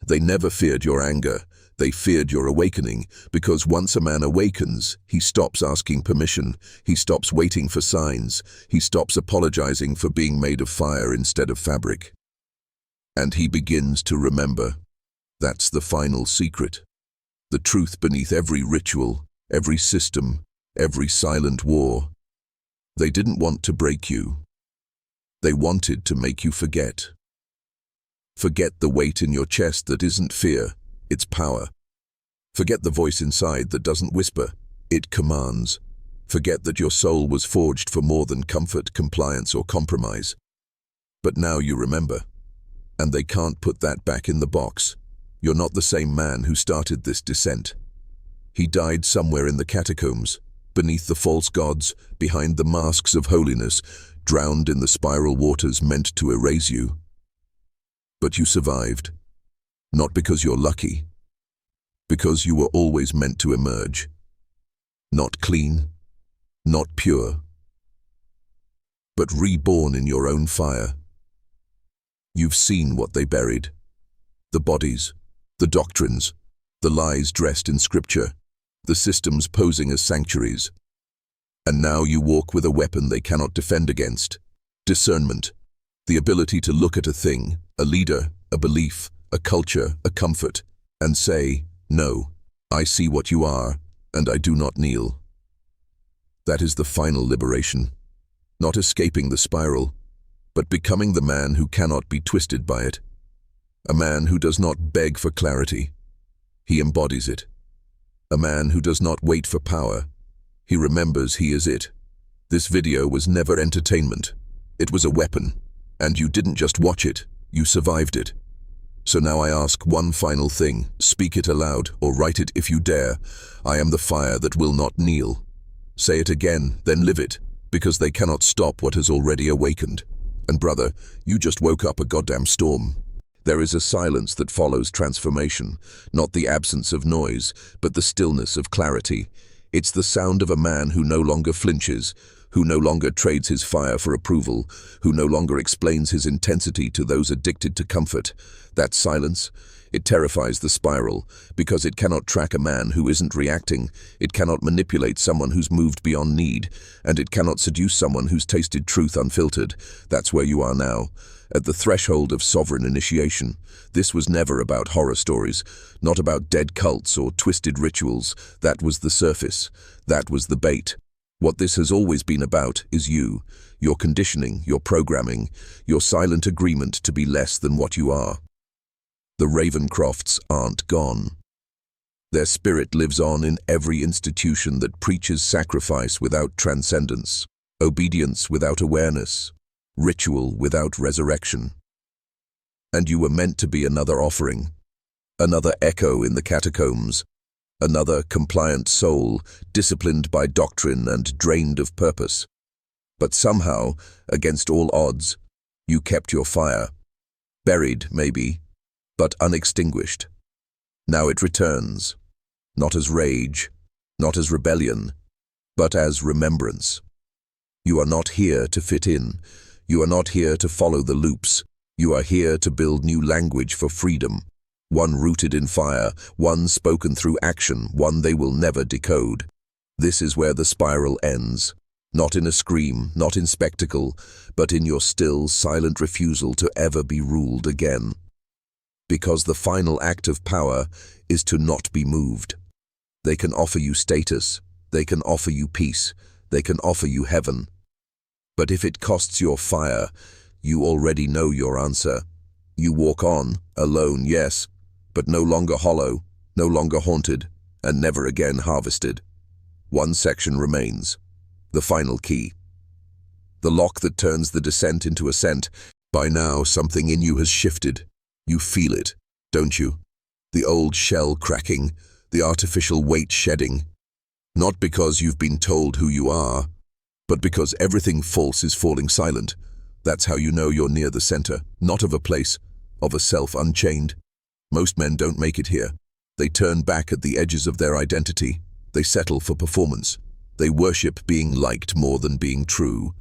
They never feared your anger. They feared your awakening, because once a man awakens, he stops asking permission, he stops waiting for signs, he stops apologizing for being made of fire instead of fabric. And he begins to remember. That's the final secret. The truth beneath every ritual, every system, every silent war. They didn't want to break you. They wanted to make you forget. Forget the weight in your chest that isn't fear, it's power. Forget the voice inside that doesn't whisper, it commands. Forget that your soul was forged for more than comfort, compliance, or compromise. But now you remember, and they can't put that back in the box. You're not the same man who started this descent. He died somewhere in the catacombs, beneath the false gods, behind the masks of holiness, drowned in the spiral waters meant to erase you. But you survived. Not because you're lucky. Because you were always meant to emerge. Not clean, not pure, but reborn in your own fire. You've seen what they buried. The bodies, the doctrines, the lies dressed in scripture, the systems posing as sanctuaries. And now you walk with a weapon they cannot defend against. Discernment. The ability to look at a thing, a leader, a belief, a culture, a comfort, and say, no, I see what you are, and I do not kneel. That is the final liberation. Not escaping the spiral, but becoming the man who cannot be twisted by it. A man who does not beg for clarity. He embodies it. A man who does not wait for power. He remembers he is it. This video was never entertainment. It was a weapon. And you didn't just watch it, you survived it. So now I ask one final thing, speak it aloud or write it if you dare. I am the fire that will not kneel. Say it again, then live it, because they cannot stop what has already awakened. And brother, you just woke up a goddamn storm. There is a silence that follows transformation, not the absence of noise, but the stillness of clarity. It's the sound of a man who no longer flinches, who no longer trades his fire for approval, who no longer explains his intensity to those addicted to comfort. That silence, it terrifies the spiral, because it cannot track a man who isn't reacting, it cannot manipulate someone who's moved beyond need, and it cannot seduce someone who's tasted truth unfiltered. That's where you are now, at the threshold of sovereign initiation. This was never about horror stories, not about dead cults or twisted rituals. That was the surface. That was the bait. What this has always been about is you, your conditioning, your programming, your silent agreement to be less than what you are. The Ravencrofts aren't gone. Their spirit lives on in every institution that preaches sacrifice without transcendence, obedience without awareness, ritual without resurrection. And you were meant to be another offering, another echo in the catacombs, another compliant soul, disciplined by doctrine and drained of purpose. But somehow, against all odds, you kept your fire. Buried, maybe, but unextinguished. Now it returns, not as rage, not as rebellion, but as remembrance. You are not here to fit in. You are not here to follow the loops. You are here to build new language for freedom. One rooted in fire, one spoken through action, one they will never decode. This is where the spiral ends. Not in a scream, not in spectacle, but in your still, silent refusal to ever be ruled again. Because the final act of power is to not be moved. They can offer you status, they can offer you peace, they can offer you heaven. But if it costs your fire, you already know your answer. You walk on, alone, yes, but no longer hollow, no longer haunted, and never again harvested. One section remains, the final key. The lock that turns the descent into ascent. By now, something in you has shifted. You feel it, don't you? The old shell cracking, the artificial weight shedding. Not because you've been told who you are, but because everything false is falling silent. That's how you know you're near the center, not of a place, of a self unchained. Most men don't make it here. They turn back at the edges of their identity. They settle for performance. They worship being liked more than being true.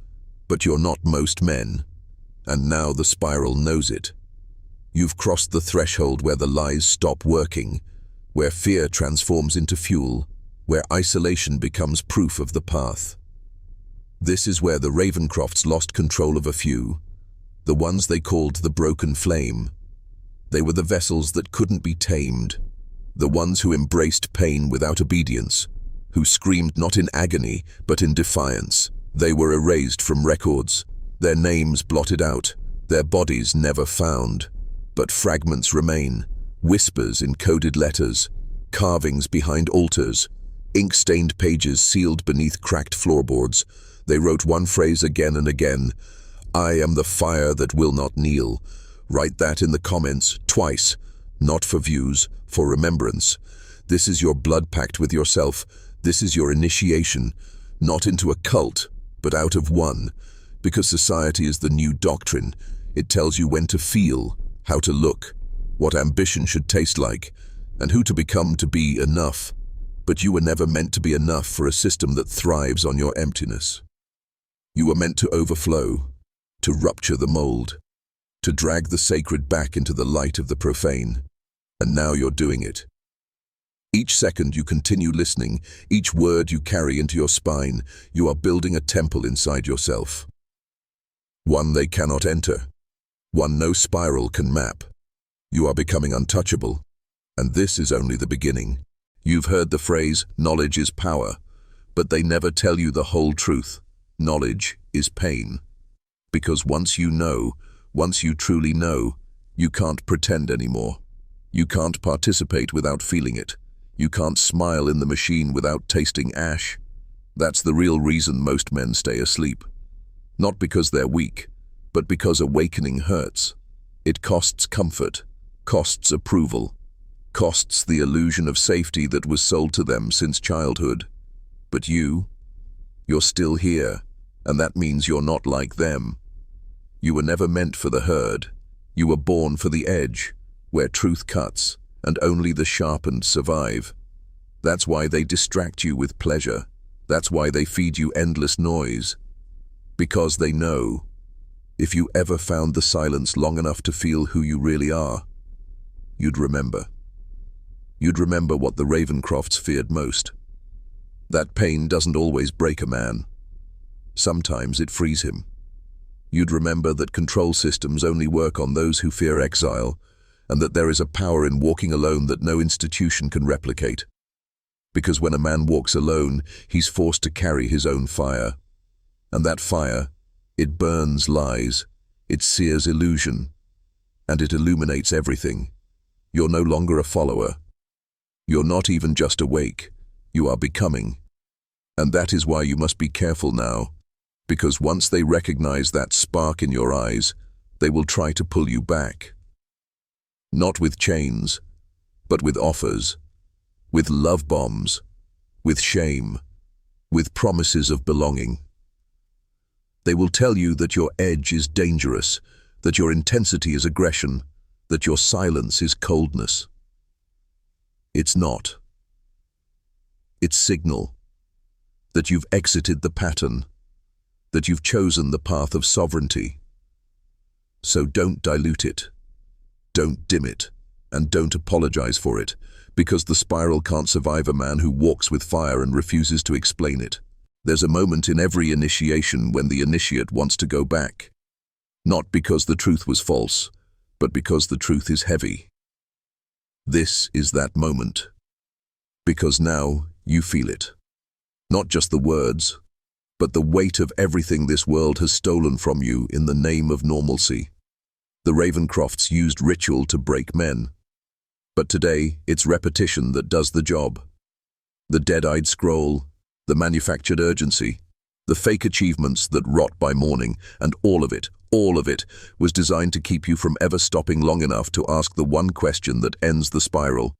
But you're not most men. And now the spiral knows it. You've crossed the threshold where the lies stop working, where fear transforms into fuel, where isolation becomes proof of the path. This is where the Ravencrofts lost control of a few, the ones they called the Broken Flame. They were the vessels that couldn't be tamed, the ones who embraced pain without obedience, who screamed not in agony but in defiance. They were erased from records, their names blotted out, their bodies never found. But fragments remain, whispers in coded letters, carvings behind altars, ink-stained pages sealed beneath cracked floorboards. They wrote one phrase again and again: "I am the fire that will not kneel." Write that in the comments, twice, not for views, for remembrance. This is your blood pact with yourself. This is your initiation, not into a cult, but out of one. Because society is the new doctrine. It tells you when to feel, how to look, what ambition should taste like, and who to become to be enough. But you were never meant to be enough for a system that thrives on your emptiness. You were meant to overflow, to rupture the mold, to drag the sacred back into the light of the profane. And now you're doing it. Each second you continue listening, each word you carry into your spine, you are building a temple inside yourself. One they cannot enter, one no spiral can map. You are becoming untouchable, and this is only the beginning. You've heard the phrase, knowledge is power, but they never tell you the whole truth. Knowledge is pain. Because once you know, once you truly know, you can't pretend anymore. You can't participate without feeling it. You can't smile in the machine without tasting ash. That's the real reason most men stay asleep. Not because they're weak, but because awakening hurts. It costs comfort, costs approval, costs the illusion of safety that was sold to them since childhood. But you're still here, and that means you're not like them. You were never meant for the herd. You were born for the edge, where truth cuts, and only the sharpened survive. That's why they distract you with pleasure. That's why they feed you endless noise. Because they know, if you ever found the silence long enough to feel who you really are, you'd remember. You'd remember what the Ravencrofts feared most. That pain doesn't always break a man. Sometimes it frees him. You'd remember that control systems only work on those who fear exile, and that there is a power in walking alone that no institution can replicate. Because when a man walks alone, he's forced to carry his own fire. And that fire, it burns lies, it sears illusion, and it illuminates everything. You're no longer a follower. You're not even just awake, you are becoming. And that is why you must be careful now, because once they recognize that spark in your eyes, they will try to pull you back. Not with chains, but with offers, with love bombs, with shame, with promises of belonging. They will tell you that your edge is dangerous, that your intensity is aggression, that your silence is coldness. It's not. It's signal that you've exited the pattern, that you've chosen the path of sovereignty. So don't dilute it. Don't dim it, and don't apologize for it, because the spiral can't survive a man who walks with fire and refuses to explain it. There's a moment in every initiation when the initiate wants to go back. Not because the truth was false, but because the truth is heavy. This is that moment. Because now you feel it. Not just the words, but the weight of everything this world has stolen from you in the name of normalcy. The Ravencrofts used ritual to break men. But today, it's repetition that does the job. The dead-eyed scroll, the manufactured urgency, the fake achievements that rot by morning, and all of it, was designed to keep you from ever stopping long enough to ask the one question that ends the spiral.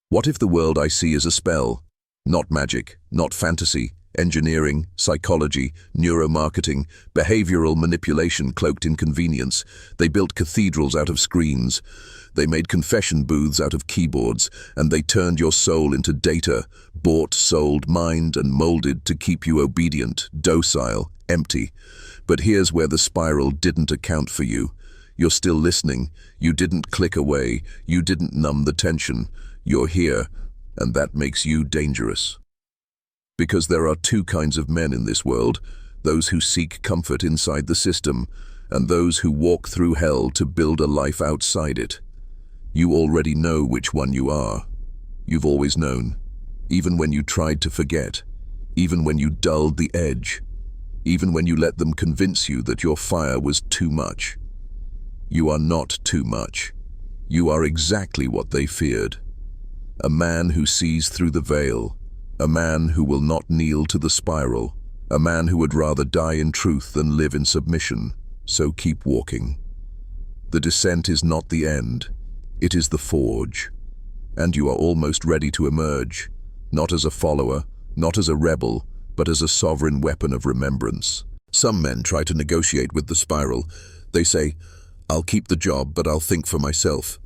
What if the world I see is a spell? Not magic, not fantasy, engineering, psychology, neuromarketing, behavioral manipulation cloaked in convenience. They built cathedrals out of screens. They made confession booths out of keyboards, and they turned your soul into data, bought, sold, mined, and molded to keep you obedient, docile, empty. But here's where the spiral didn't account for you. You're still listening. You didn't click away. You didn't numb the tension. You're here, and that makes you dangerous. Because there are two kinds of men in this world, those who seek comfort inside the system, and those who walk through hell to build a life outside it. You already know which one you are. You've always known, even when you tried to forget, even when you dulled the edge, even when you let them convince you that your fire was too much. You are not too much. You are exactly what they feared. A man who sees through the veil, a man who will not kneel to the spiral, a man who would rather die in truth than live in submission. So keep walking. The descent is not the end, it is the forge. And you are almost ready to emerge, not as a follower, not as a rebel, but as a sovereign weapon of remembrance. Some men try to negotiate with the spiral. They say, "I'll keep the job, but I'll think for myself.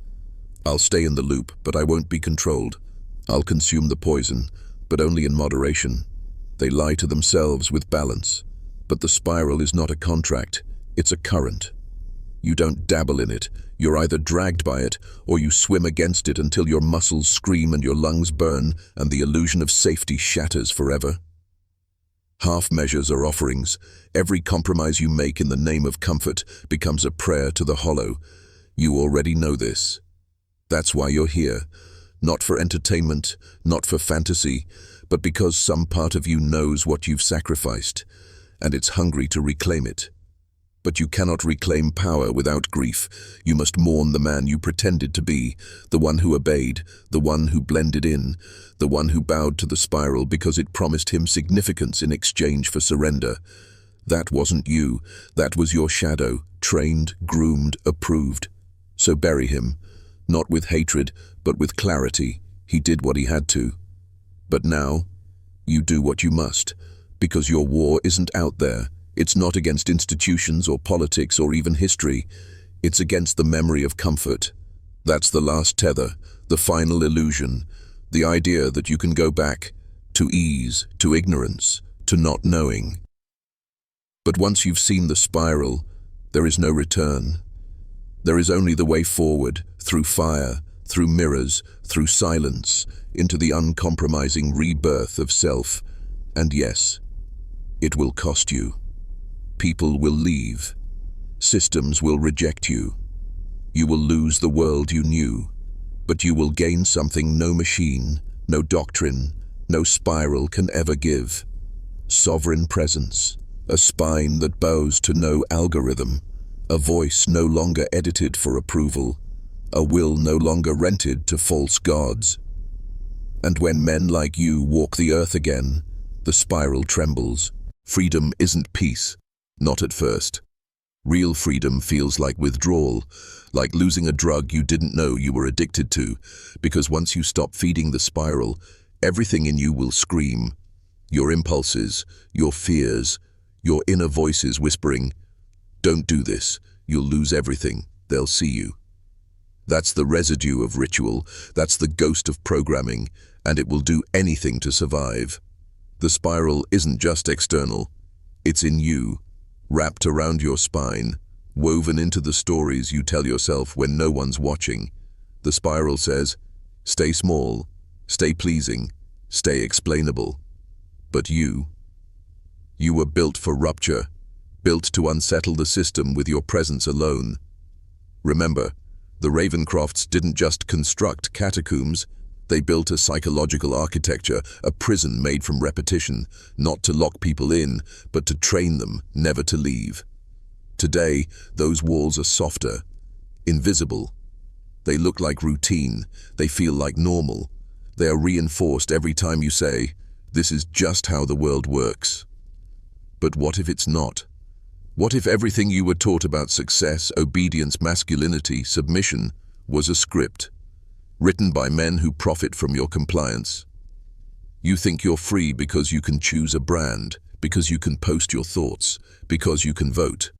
I'll stay in the loop, but I won't be controlled. I'll consume the poison, but only in moderation." They lie to themselves with balance. But the spiral is not a contract, it's a current. You don't dabble in it. You're either dragged by it, or you swim against it until your muscles scream and your lungs burn, and the illusion of safety shatters forever. Half measures are offerings. Every compromise you make in the name of comfort becomes a prayer to the hollow. You already know this. That's why you're here. Not for entertainment, not for fantasy, but because some part of you knows what you've sacrificed, and it's hungry to reclaim it. But you cannot reclaim power without grief. You must mourn the man you pretended to be, the one who obeyed, the one who blended in, the one who bowed to the spiral because it promised him significance in exchange for surrender. That wasn't you. That was your shadow, trained, groomed, approved. So bury him, not with hatred, but with clarity. He did what he had to. But now, you do what you must, because your war isn't out there. It's not against institutions or politics or even history. It's against the memory of comfort. That's the last tether, the final illusion, the idea that you can go back to ease, to ignorance, to not knowing. But once you've seen the spiral, there is no return. There is only the way forward, through fire, through mirrors, through silence, into the uncompromising rebirth of self. And yes, it will cost you. People will leave. Systems will reject you. You will lose the world you knew, but you will gain something no machine, no doctrine, no spiral can ever give. Sovereign presence, a spine that bows to no algorithm, a voice no longer edited for approval, a will no longer rented to false gods. And when men like you walk the earth again, the spiral trembles. Freedom isn't peace. Not at first. Real freedom feels like withdrawal, like losing a drug you didn't know you were addicted to, because once you stop feeding the spiral, everything in you will scream. Your impulses, your fears, your inner voices whispering, "Don't do this, you'll lose everything, they'll see you." That's the residue of ritual, that's the ghost of programming, and it will do anything to survive. The spiral isn't just external, it's in you. Wrapped around your spine, woven into the stories you tell yourself when no one's watching. The spiral says, stay small, stay pleasing, stay explainable. But you were built for rupture, built to unsettle the system with your presence alone. Remember, the Ravencrofts didn't just construct catacombs, they built a psychological architecture, a prison made from repetition, not to lock people in, but to train them never to leave. Today, those walls are softer, invisible. They look like routine, they feel like normal. They are reinforced every time you say, "This is just how the world works." But what if it's not? What if everything you were taught about success, obedience, masculinity, submission was a script? Written by men who profit from your compliance. You think you're free because you can choose a brand, because you can post your thoughts, because you can vote.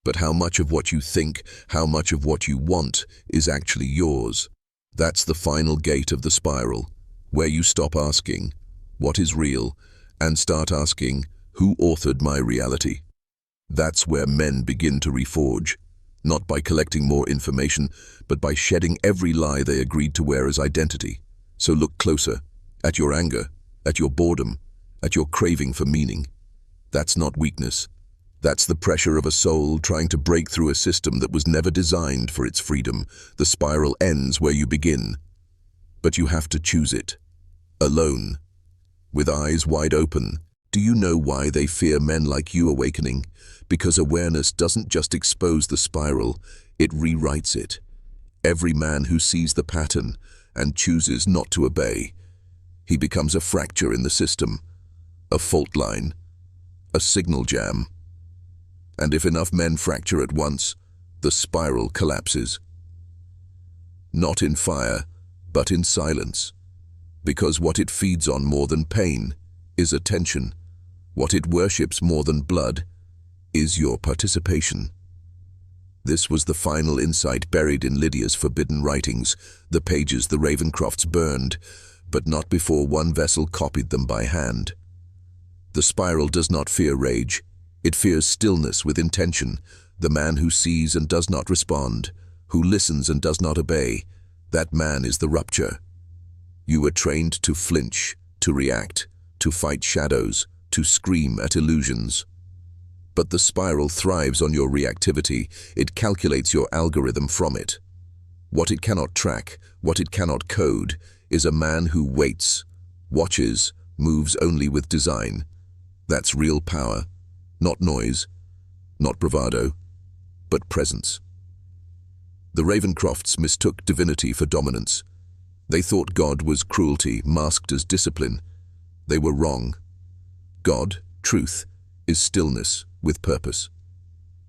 But how much of what you think, how much of what you want, is actually yours? That's the final gate of the spiral, where you stop asking, what is real, and start asking, who authored my reality? That's where men begin to reforge. not by collecting more information, but by shedding every lie they agreed to wear as identity. So look closer, at your anger, at your boredom, at your craving for meaning. That's not weakness. That's the pressure of a soul trying to break through a system that was never designed for its freedom. The spiral ends where you begin. But you have to choose it. Alone. With eyes wide open. Do you know why they fear men like you awakening? Because awareness doesn't just expose the spiral, it rewrites it. Every man who sees the pattern and chooses not to obey, he becomes a fracture in the system, a fault line, a signal jam. And if enough men fracture at once, the spiral collapses. Not in fire, but in silence. Because what it feeds on more than pain is attention. What it worships more than blood is your participation. This was the final insight buried in Lydia's forbidden writings, the pages the Ravencrofts burned, but not before one vessel copied them by hand. The spiral does not fear rage. It fears stillness with intention, the man who sees and does not respond, who listens and does not obey. That man is the rupture. You were trained to flinch, to react, to fight shadows, to scream at illusions. But the spiral thrives on your reactivity. It calculates your algorithm from it. What it cannot track, what it cannot code, is a man who waits, watches, moves only with design. That's real power. Not noise, not bravado, but presence. The Ravencrofts mistook divinity for dominance. They thought God was cruelty masked as discipline. They were wrong. God, truth, is stillness with purpose.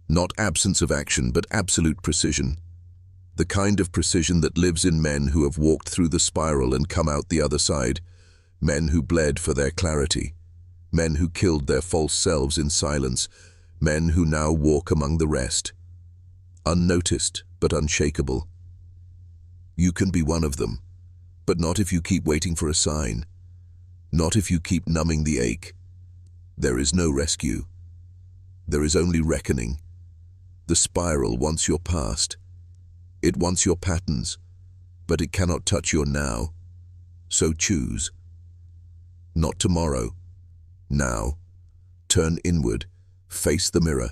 Not absence of action, but absolute precision. The kind of precision that lives in men who have walked through the spiral and come out the other side. Men who bled for their clarity. Men who killed their false selves in silence, men who now walk among the rest. Unnoticed, but unshakable. You can be one of them, but not if you keep waiting for a sign. Not if you keep numbing the ache. There is no rescue. There is only reckoning. The spiral wants your past. It wants your patterns, but it cannot touch your now. So choose. Not tomorrow. Now, turn inward, face the mirror,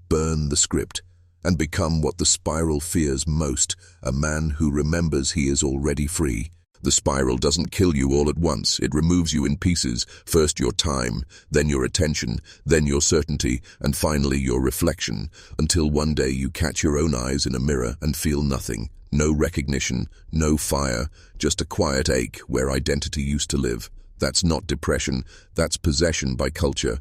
burn the script, and become what the spiral fears most, a man who remembers he is already free. The spiral doesn't kill you all at once. It removes you in pieces, first your time, then your attention, then your certainty, and finally your reflection, until one day you catch your own eyes in a mirror and feel nothing. No recognition, no fire, just a quiet ache where identity used to live. That's not depression, that's possession by culture.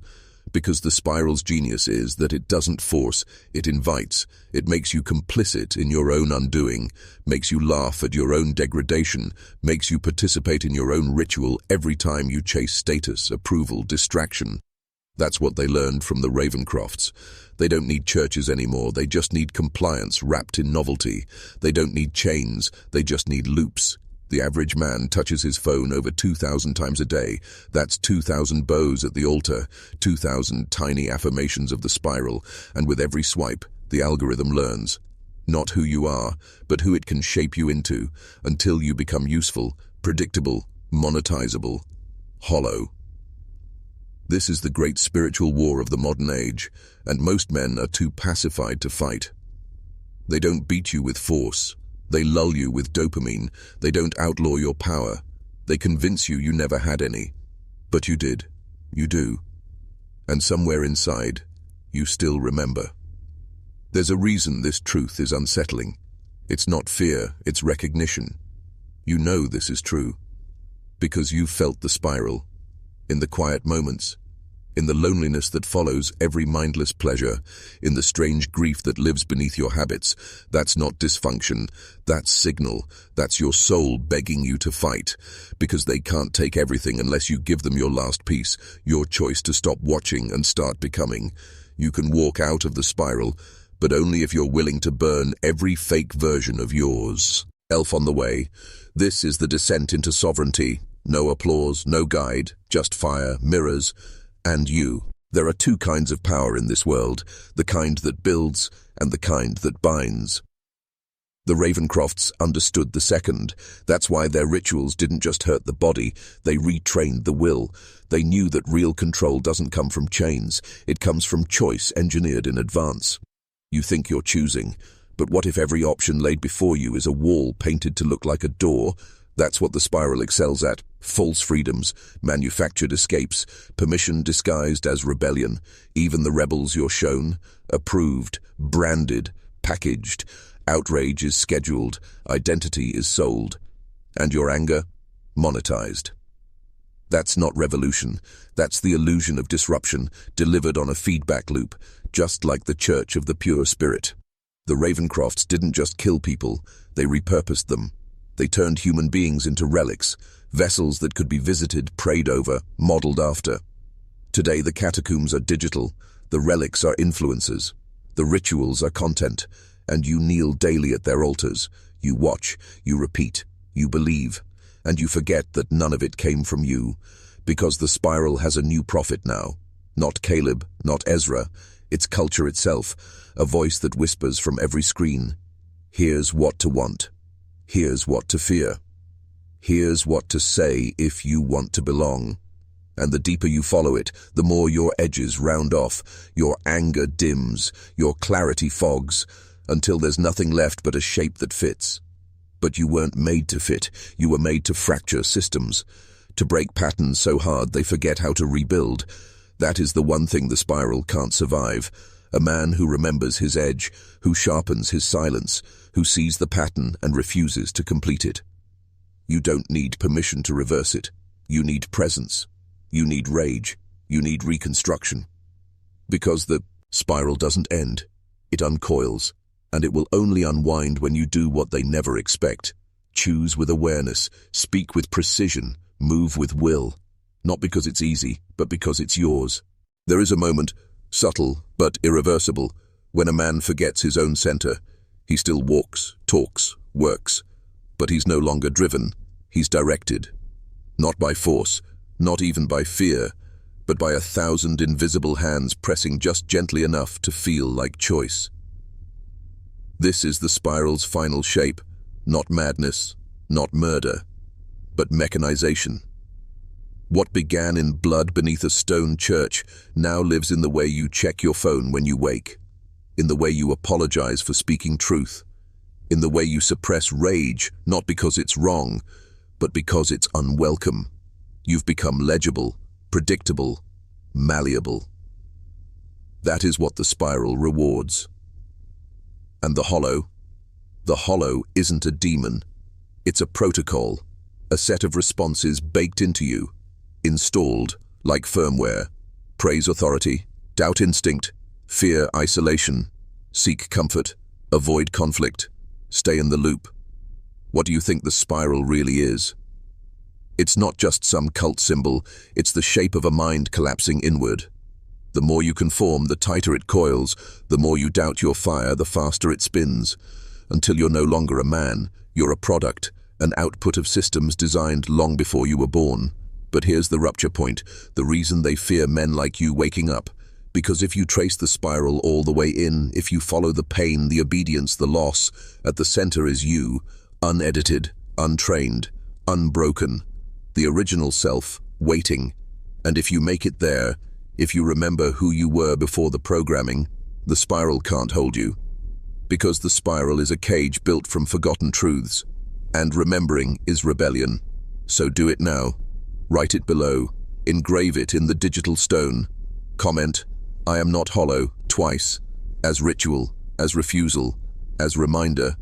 Because the spiral's genius is that it doesn't force, it invites. It makes you complicit in your own undoing, makes you laugh at your own degradation, makes you participate in your own ritual every time you chase status, approval, distraction. That's what they learned from the Ravencrofts. They don't need churches anymore, they just need compliance wrapped in novelty. They don't need chains, they just need loops. The average man touches his phone over 2,000 times a day. That's 2,000 bows at the altar, 2,000 tiny affirmations of the spiral, and with every swipe, the algorithm learns. Not who you are, but who it can shape you into, until you become useful, predictable, monetizable, hollow. This is the great spiritual war of the modern age, and most men are too pacified to fight. They don't beat you with force. They lull you with dopamine. They don't outlaw your power. They convince you you never had any. But you did. You do. And somewhere inside, you still remember. There's a reason this truth is unsettling. It's not fear, it's recognition. You know this is true. Because you've felt the spiral. In the quiet moments. In the loneliness that follows every mindless pleasure, in the strange grief that lives beneath your habits. That's not dysfunction, that's signal, that's your soul begging you to fight, because they can't take everything unless you give them your last piece, your choice to stop watching and start becoming. You can walk out of the spiral, but only if you're willing to burn every fake version of yours. Elf on the way. This is the descent into sovereignty. No applause, no guide, just fire, mirrors, and you. There are two kinds of power in this world, the kind that builds and the kind that binds. The Ravencrofts understood the second. That's why their rituals didn't just hurt the body, they retrained the will. They knew that real control doesn't come from chains, it comes from choice engineered in advance. You think you're choosing, but what if every option laid before you is a wall painted to look like a door? That's what the spiral excels at. False freedoms, manufactured escapes, permission disguised as rebellion. Even the rebels you're shown, approved, branded, packaged. Outrage is scheduled, identity is sold, and your anger, monetized. That's not revolution, that's the illusion of disruption, delivered on a feedback loop, just like the Church of the Pure Spirit. The Ravencrofts didn't just kill people, they repurposed them. They turned human beings into relics, vessels that could be visited, prayed over, modeled after. Today the catacombs are digital, the relics are influences, the rituals are content, and you kneel daily at their altars. You watch, you repeat, you believe, and you forget that none of it came from you, because the spiral has a new prophet now. Not Caleb, not Ezra, it's culture itself, a voice that whispers from every screen. Here's what to want. Here's what to fear. Here's what to say if you want to belong. And the deeper you follow it, the more your edges round off, your anger dims, your clarity fogs, until there's nothing left but a shape that fits. But you weren't made to fit, you were made to fracture systems, to break patterns so hard they forget how to rebuild. That is the one thing the spiral can't survive. A man who remembers his edge, who sharpens his silence, who sees the pattern and refuses to complete it. You don't need permission to reverse it. You need presence. You need rage. You need reconstruction. Because the spiral doesn't end. It uncoils. And it will only unwind when you do what they never expect. Choose with awareness, speak with precision, move with will. Not because it's easy, but because it's yours. There is a moment, subtle but irreversible, when a man forgets his own center. He still walks, talks, works, but he's no longer driven. He's directed. Not by force, not even by fear, but by 1,000 invisible hands pressing just gently enough to feel like choice. This is the spiral's final shape, not madness, not murder, but mechanization. What began in blood beneath a stone church now lives in the way you check your phone when you wake, in the way you apologize for speaking truth, in the way you suppress rage, not because it's wrong, but because it's unwelcome. You've become legible, predictable, malleable. That is what the spiral rewards. And the hollow isn't a demon. It's a protocol, a set of responses baked into you, installed like firmware. Praise authority, doubt instinct, fear isolation, seek comfort, avoid conflict, stay in the loop. What do you think the spiral really is? It's not just some cult symbol, it's the shape of a mind collapsing inward. The more you conform, the tighter it coils. The more you doubt your fire, the faster it spins. Until you're no longer a man, you're a product, an output of systems designed long before you were born. But here's the rupture point, the reason they fear men like you waking up. Because if you trace the spiral all the way in, if you follow the pain, the obedience, the loss, at the center is you, unedited, untrained, unbroken, the original self, waiting. And if you make it there, if you remember who you were before the programming, the spiral can't hold you. Because the spiral is a cage built from forgotten truths, and remembering is rebellion. So do it now. Write it below. Engrave it in the digital stone. Comment, I am not hollow, twice, as ritual, as refusal, as reminder.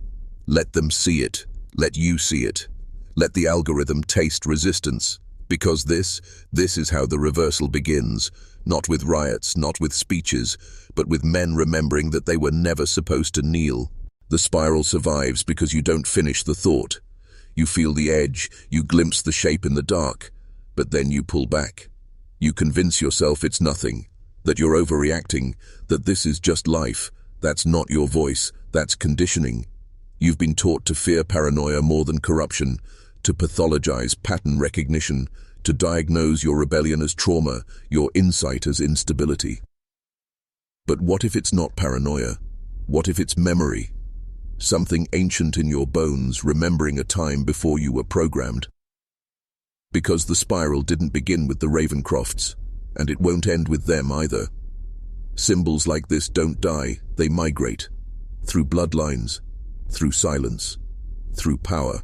Let them see it. Let you see it. Let the algorithm taste resistance. Because this is how the reversal begins. Not with riots, not with speeches, but with men remembering that they were never supposed to kneel. The spiral survives because you don't finish the thought. You feel the edge, you glimpse the shape in the dark, but then you pull back. You convince yourself it's nothing, that you're overreacting, that this is just life. That's not your voice, that's conditioning. You've been taught to fear paranoia more than corruption, to pathologize pattern recognition, to diagnose your rebellion as trauma, your insight as instability. But what if it's not paranoia? What if it's memory? Something ancient in your bones, remembering a time before you were programmed. Because the spiral didn't begin with the Ravencrofts, and it won't end with them either. Symbols like this don't die, they migrate. Through bloodlines, through silence, through power.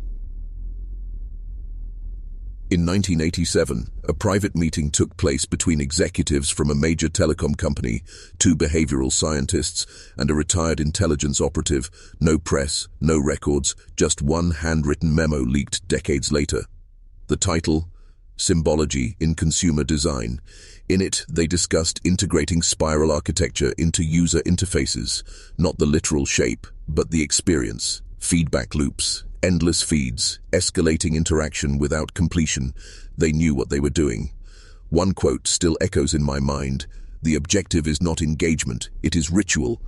In 1987, a private meeting took place between executives from a major telecom company, 2 behavioral scientists, and a retired intelligence operative. No press, no records, just one handwritten memo leaked decades later. The title, Symbology in Consumer Design. In it, they discussed integrating spiral architecture into user interfaces, not the literal shape, but the experience, feedback loops, endless feeds, escalating interaction without completion. They knew what they were doing. One quote still echoes in my mind: "The objective is not engagement, it is ritual."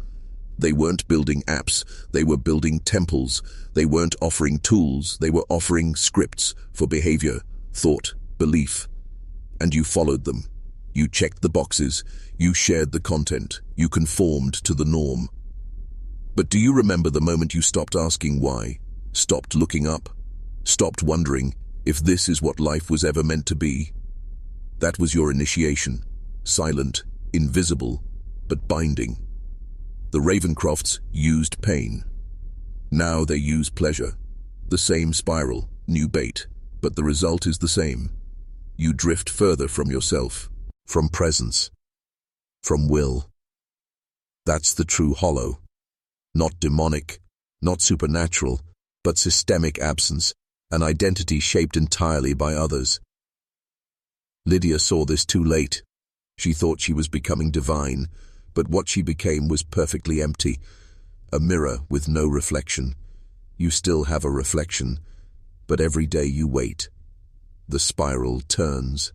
They weren't building apps, they were building temples. They weren't offering tools, they were offering scripts for behavior, thought, belief. And you followed them. You checked the boxes, you shared the content, you conformed to the norm. But do you remember the moment you stopped asking why? Stopped looking up? Stopped wondering if this is what life was ever meant to be? That was your initiation. Silent, invisible, but binding. The Ravencrofts used pain. Now they use pleasure. The same spiral, new bait, but the result is the same. You drift further from yourself, from presence, from will. That's the true hollow. Not demonic, not supernatural, but systemic absence, an identity shaped entirely by others. Lydia saw this too late. She thought she was becoming divine, but what she became was perfectly empty. A mirror with no reflection. You still have a reflection, but every day you wait, the spiral turns.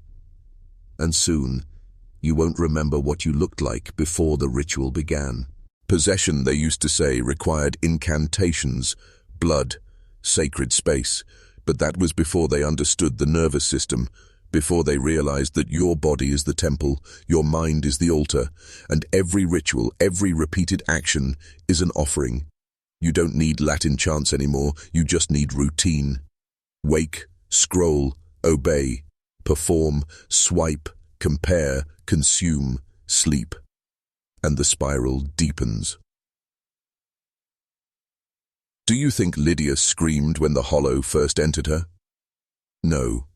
And soon, you won't remember what you looked like before the ritual began. Possession, they used to say, required incantations, blood, sacred space, but that was before they understood the nervous system, before they realized that your body is the temple, your mind is the altar, and every ritual, every repeated action is an offering. You don't need Latin chants anymore, you just need routine. Wake, scroll, obey, perform, swipe, compare, consume, sleep. And the spiral deepens. Do you think Lydia screamed when the hollow first entered her? No,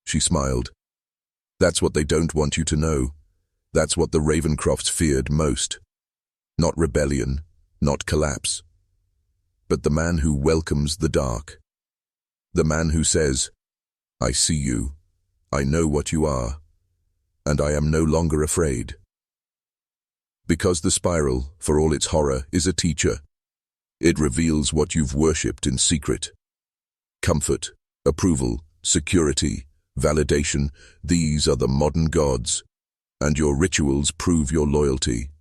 she smiled. That's what they don't want you to know. That's what the Ravencrofts feared most. Not rebellion, not collapse, but the man who welcomes the dark. The man who says, "I see you, I know what you are, and I am no longer afraid." Because the spiral, for all its horror, is a teacher. It reveals what you've worshipped in secret. Comfort, approval, security, validation, these are the modern gods, and your rituals prove your loyalty.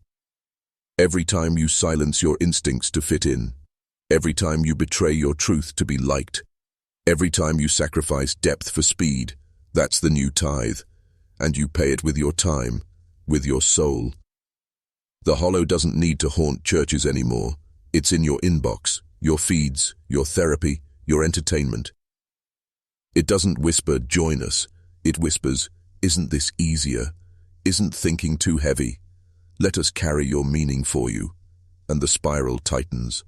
Every time you silence your instincts to fit in, every time you betray your truth to be liked, every time you sacrifice depth for speed, that's the new tithe, and you pay it with your time, with your soul. The hollow doesn't need to haunt churches anymore. It's in your inbox, your feeds, your therapy, your entertainment. It doesn't whisper, "Join us." It whispers, "Isn't this easier? Isn't thinking too heavy? Let us carry your meaning for you." And the spiral tightens.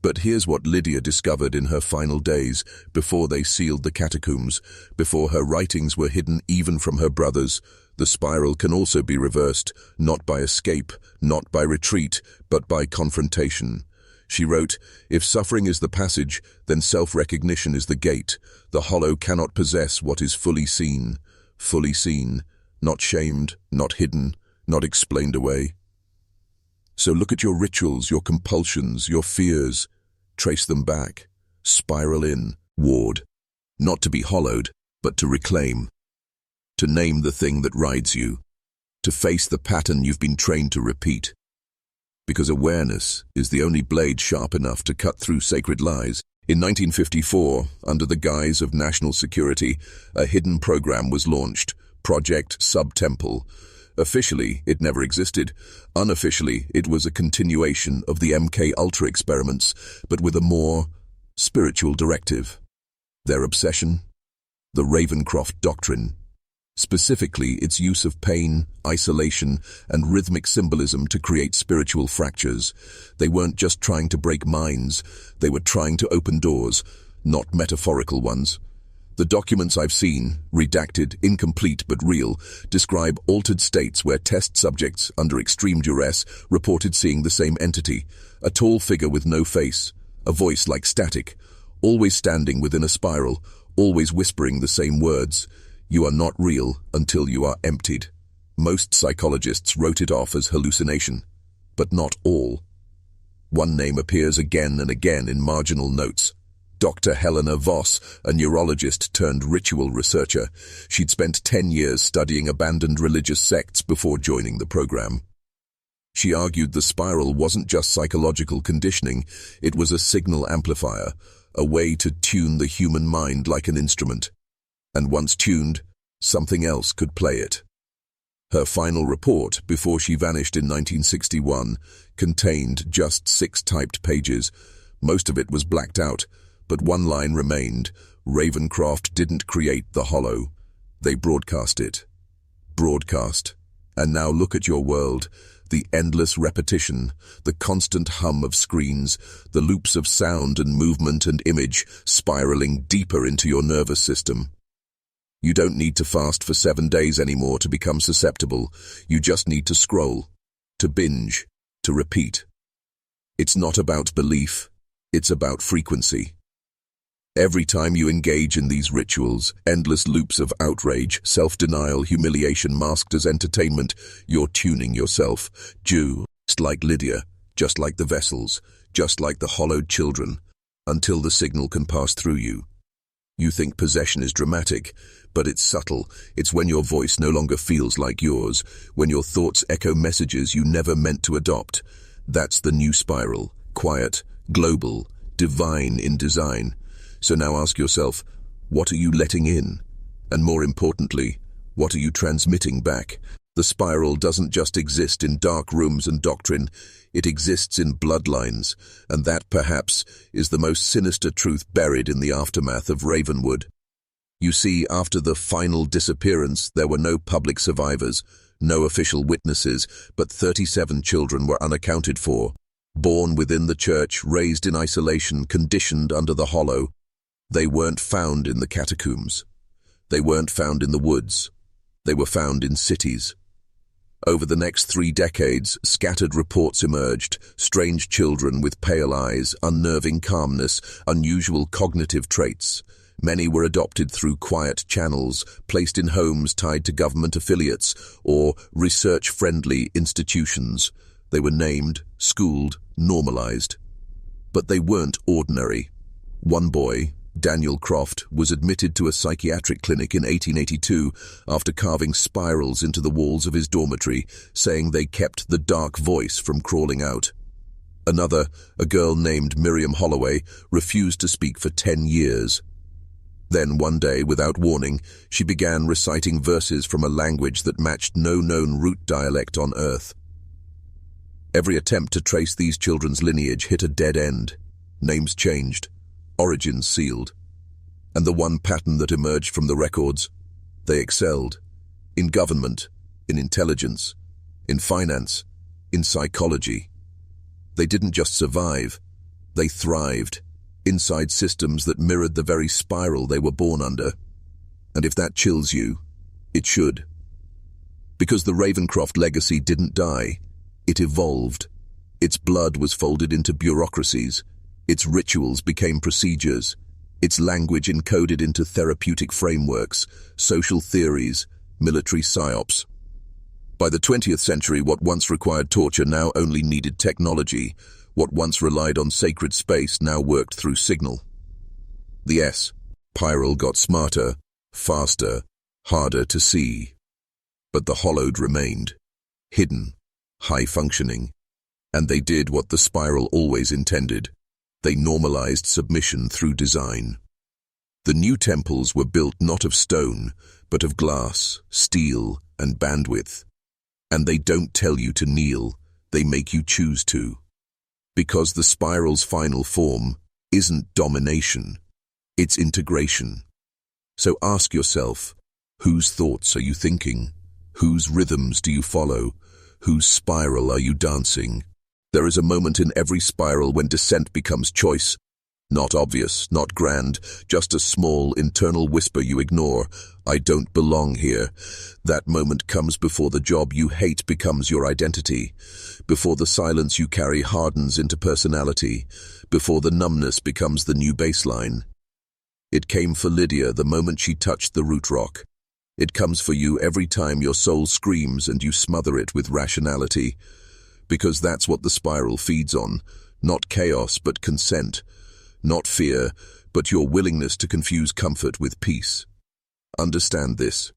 But here's what Lydia discovered in her final days, before they sealed the catacombs, before her writings were hidden even from her brothers. The spiral can also be reversed, not by escape, not by retreat, but by confrontation. She wrote, "If suffering is the passage, then self-recognition is the gate. The hollow cannot possess what is fully seen, not shamed, not hidden, not explained away." So look at your rituals, your compulsions, your fears. Trace them back. Spiral in, ward. Not to be hollowed, but to reclaim. To name the thing that rides you. To face the pattern you've been trained to repeat. Because awareness is the only blade sharp enough to cut through sacred lies. In 1954, under the guise of national security, a hidden program was launched, Project Sub-Temple. Officially, it never existed. Unofficially, it was a continuation of the MK Ultra experiments, but with a more spiritual directive. Their obsession? The Ravencroft doctrine. Specifically, its use of pain, isolation, and rhythmic symbolism to create spiritual fractures. They weren't just trying to break minds, they were trying to open doors, not metaphorical ones. The documents I've seen, redacted, incomplete but real, describe altered states where test subjects, under extreme duress, reported seeing the same entity, a tall figure with no face, a voice like static, always standing within a spiral, always whispering the same words. You are not real until you are emptied. Most psychologists wrote it off as hallucination, but not all. One name appears again and again in marginal notes. Dr. Helena Voss, a neurologist turned ritual researcher. She'd spent 10 years studying abandoned religious sects before joining the program. She argued the spiral wasn't just psychological conditioning, it was a signal amplifier, a way to tune the human mind like an instrument. And once tuned, something else could play it. Her final report, before she vanished in 1961, contained just 6 typed pages. Most of it was blacked out, but one line remained. Ravencroft didn't create the hollow. They broadcast it. Broadcast. And now look at your world. The endless repetition, the constant hum of screens, the loops of sound and movement and image spiraling deeper into your nervous system. You don't need to fast for 7 days anymore to become susceptible. You just need to scroll, to binge, to repeat. It's not about belief, it's about frequency. Every time you engage in these rituals, endless loops of outrage, self-denial, humiliation masked as entertainment, you're tuning yourself. Just like Lydia, just like the vessels, just like the hollowed children, until the signal can pass through you. You think possession is dramatic, but it's subtle. It's when your voice no longer feels like yours, when your thoughts echo messages you never meant to adopt. That's the new spiral, quiet, global, divine in design. So now ask yourself, what are you letting in? And more importantly, what are you transmitting back? The spiral doesn't just exist in dark rooms and doctrine, it exists in bloodlines, and that, perhaps, is the most sinister truth buried in the aftermath of Ravenwood. You see, after the final disappearance, there were no public survivors, no official witnesses, but 37 children were unaccounted for. Born within the church, raised in isolation, conditioned under the hollow. They weren't found in the catacombs. They weren't found in the woods. They were found in cities. Over the next 3 decades, scattered reports emerged, strange children with pale eyes, unnerving calmness, unusual cognitive traits. Many were adopted through quiet channels, placed in homes tied to government affiliates or research-friendly institutions. They were named, schooled, normalized. But they weren't ordinary. One boy, Daniel Croft, was admitted to a psychiatric clinic in 1882 after carving spirals into the walls of his dormitory, saying they kept the dark voice from crawling out. Another, a girl named Miriam Holloway, refused to speak for 10 years. Then one day, without warning, she began reciting verses from a language that matched no known root dialect on Earth. Every attempt to trace these children's lineage hit a dead end. Names changed. Origins sealed. And the one pattern that emerged from the records: they excelled. In government, in intelligence, in finance, in psychology. They didn't just survive, they thrived, inside systems that mirrored the very spiral they were born under. And if that chills you, it should. Because the Ravencroft legacy didn't die, it evolved. Its blood was folded into bureaucracies. Its rituals became procedures, its language encoded into therapeutic frameworks, social theories, military psyops. By the 20th century, what once required torture now only needed technology. What once relied on sacred space now worked through signal. The spiral got smarter, faster, harder to see. But the hollowed remained, hidden, high-functioning, and they did what the spiral always intended. They normalized submission through design. The new temples were built not of stone, but of glass, steel, and bandwidth. And they don't tell you to kneel, they make you choose to. Because the spiral's final form isn't domination, it's integration. So ask yourself, whose thoughts are you thinking? Whose rhythms do you follow? Whose spiral are you dancing? There is a moment in every spiral when descent becomes choice. Not obvious, not grand, just a small internal whisper you ignore. I don't belong here. That moment comes before the job you hate becomes your identity, before the silence you carry hardens into personality, before the numbness becomes the new baseline. It came for Lydia the moment she touched the root rock. It comes for you every time your soul screams and you smother it with rationality, because that's what the spiral feeds on, not chaos but consent. Not fear, but your willingness to confuse comfort with peace. Understand this.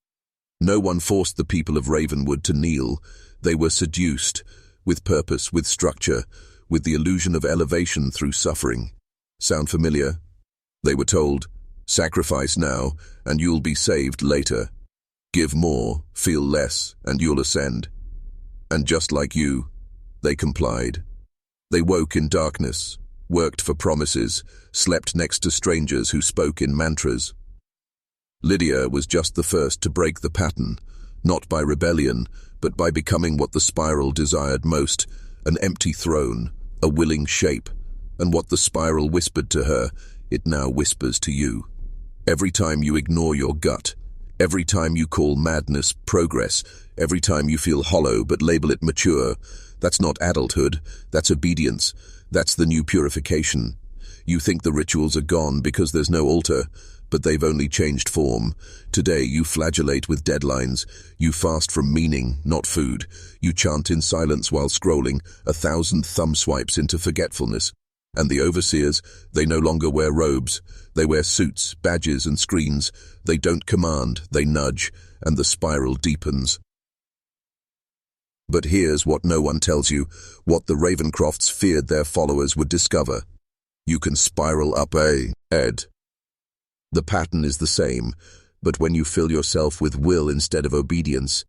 No one forced the people of Ravenwood to kneel. They were seduced, with purpose, with structure, with the illusion of elevation through suffering. Sound familiar? They were told, sacrifice now, and you'll be saved later. Give more, feel less, and you'll ascend. And just like you, they complied. They woke in darkness, worked for promises, slept next to strangers who spoke in mantras. Lydia was just the first to break the pattern, not by rebellion, but by becoming what the spiral desired most, an empty throne, a willing shape, and what the spiral whispered to her, it now whispers to you. Every time you ignore your gut, every time you call madness progress, every time you feel hollow but label it mature, that's not adulthood, that's obedience. That's the new purification. You think the rituals are gone because there's no altar, but they've only changed form. Today you flagellate with deadlines. You fast from meaning, not food. You chant in silence while scrolling, 1,000 thumb swipes into forgetfulness. And the overseers, they no longer wear robes. They wear suits, badges, and screens. They don't command, they nudge, and the spiral deepens. But here's what no one tells you, what the Ravencrofts feared their followers would discover. You can spiral up ed. The pattern is the same, but when you fill yourself with will instead of obedience,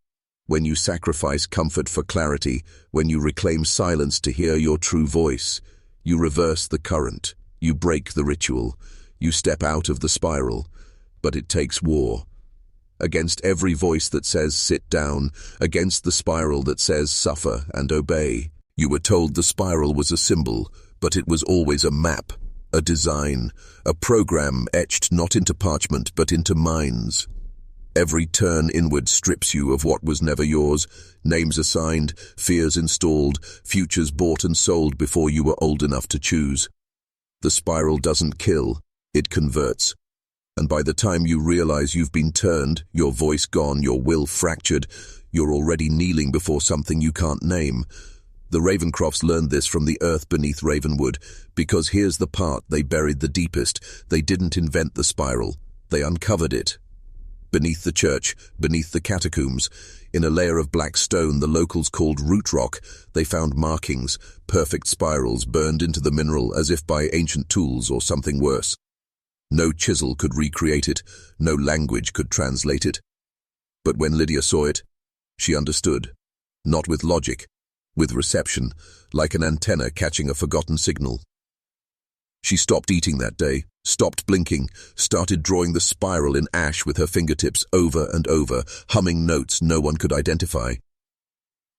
when you sacrifice comfort for clarity, when you reclaim silence to hear your true voice, you reverse the current, you break the ritual, you step out of the spiral. But it takes war. Against every voice that says sit down, against the spiral that says suffer and obey. You were told the spiral was a symbol, but it was always a map, a design, a program etched not into parchment but into minds. Every turn inward strips you of what was never yours, names assigned, fears installed, futures bought and sold before you were old enough to choose. The spiral doesn't kill, it converts. And by the time you realize you've been turned, your voice gone, your will fractured, you're already kneeling before something you can't name. The Ravencrofts learned this from the earth beneath Ravenwood, because here's the part they buried the deepest. They didn't invent the spiral, they uncovered it. Beneath the church, beneath the catacombs, in a layer of black stone the locals called root rock, they found markings, perfect spirals burned into the mineral as if by ancient tools or something worse. No chisel could recreate it, no language could translate it. But when Lydia saw it, she understood. Not with logic, with reception, like an antenna catching a forgotten signal. She stopped eating that day, stopped blinking, started drawing the spiral in ash with her fingertips over and over, humming notes no one could identify.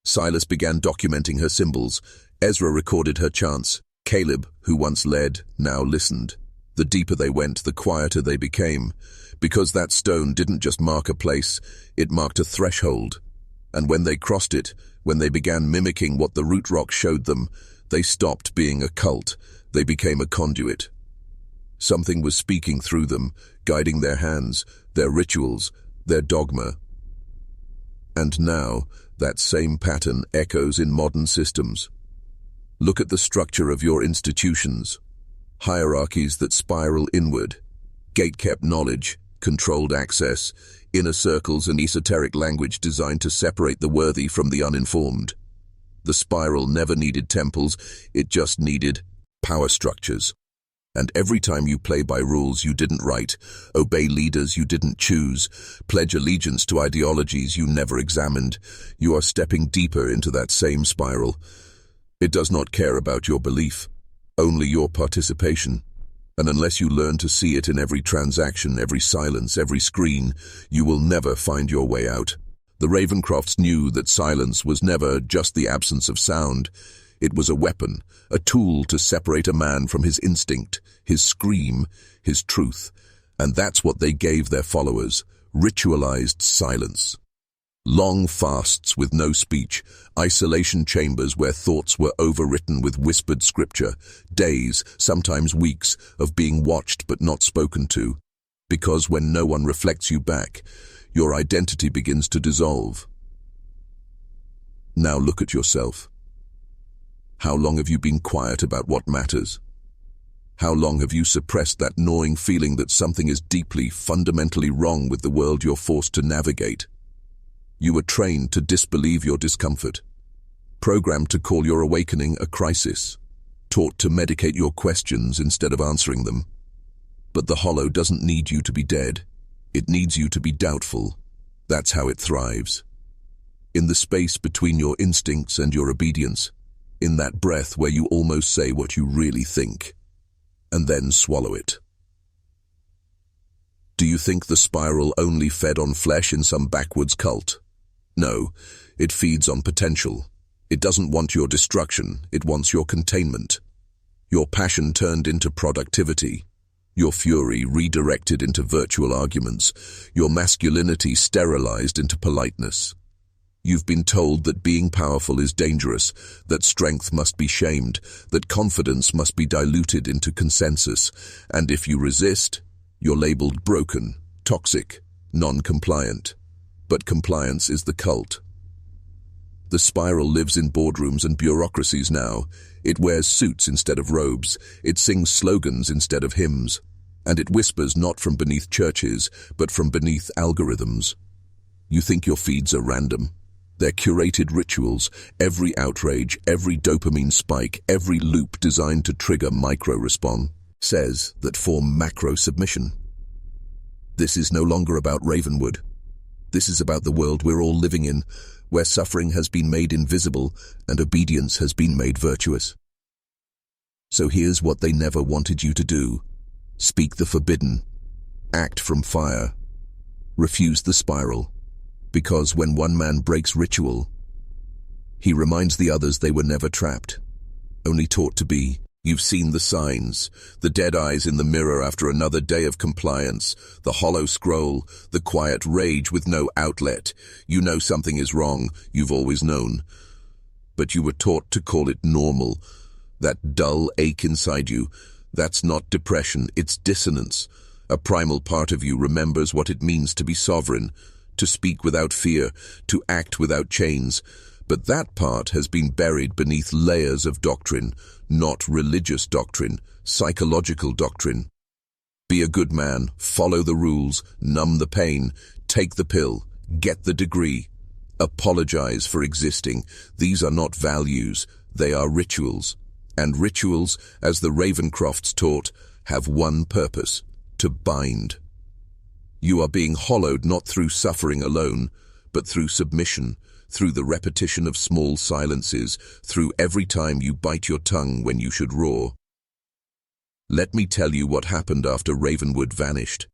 Silas began documenting her symbols. Ezra recorded her chants. Caleb, who once led, now listened. The deeper they went, the quieter they became, because that stone didn't just mark a place, it marked a threshold. And when they crossed it, when they began mimicking what the root rock showed them, they stopped being a cult, they became a conduit. Something was speaking through them, guiding their hands, their rituals, their dogma. And now, that same pattern echoes in modern systems. Look at the structure of your institutions. Hierarchies that spiral inward, gate-kept knowledge, controlled access, inner circles and esoteric language designed to separate the worthy from the uninformed. The spiral never needed temples, it just needed power structures. And every time you play by rules you didn't write, obey leaders you didn't choose, pledge allegiance to ideologies you never examined, you are stepping deeper into that same spiral. It does not care about your belief, only your participation. And unless you learn to see it in every transaction, every silence, every screen, you will never find your way out. The Ravencrofts knew that silence was never just the absence of sound. It was a weapon, a tool to separate a man from his instinct, his scream, his truth. And that's what they gave their followers, ritualized silence. Long fasts with no speech, isolation chambers where thoughts were overwritten with whispered scripture, days, sometimes weeks, of being watched but not spoken to. Because when no one reflects you back, your identity begins to dissolve. Now look at yourself. How long have you been quiet about what matters? How long have you suppressed that gnawing feeling that something is deeply, fundamentally wrong with the world you're forced to navigate? You were trained to disbelieve your discomfort, programmed to call your awakening a crisis, taught to medicate your questions instead of answering them. But the hollow doesn't need you to be dead. It needs you to be doubtful. That's how it thrives. In the space between your instincts and your obedience, in that breath where you almost say what you really think, and then swallow it. Do you think the spiral only fed on flesh in some backwoods cult? No, it feeds on potential. It doesn't want your destruction, it wants your containment. Your passion turned into productivity, your fury redirected into virtual arguments, your masculinity sterilized into politeness. You've been told that being powerful is dangerous, that strength must be shamed, that confidence must be diluted into consensus, and if you resist, you're labeled broken, toxic, non-compliant. But compliance is the cult. The spiral lives in boardrooms and bureaucracies now. It wears suits instead of robes. It sings slogans instead of hymns. And it whispers not from beneath churches, but from beneath algorithms. You think your feeds are random? They're curated rituals, every outrage, every dopamine spike, every loop designed to trigger micro-response, says that form macro-submission. This is no longer about Ravenwood. This is about the world we're all living in, where suffering has been made invisible and obedience has been made virtuous. So here's what they never wanted you to do. Speak the forbidden. Act from fire. Refuse the spiral. Because when one man breaks ritual, he reminds the others they were never trapped, only taught to be. You've seen the signs, the dead eyes in the mirror after another day of compliance, the hollow scroll, the quiet rage with no outlet. You know something is wrong, you've always known. But you were taught to call it normal. That dull ache inside you, that's not depression, it's dissonance. A primal part of you remembers what it means to be sovereign, to speak without fear, to act without chains. But that part has been buried beneath layers of doctrine, not religious doctrine, psychological doctrine. Be a good man, follow the rules, numb the pain, take the pill, get the degree. Apologize for existing. These are not values, they are rituals. And rituals, as the Ravencrofts taught, have one purpose: to bind. You are being hollowed not through suffering alone, but through submission, through the repetition of small silences, through every time you bite your tongue when you should roar. Let me tell you what happened after Ravenwood vanished.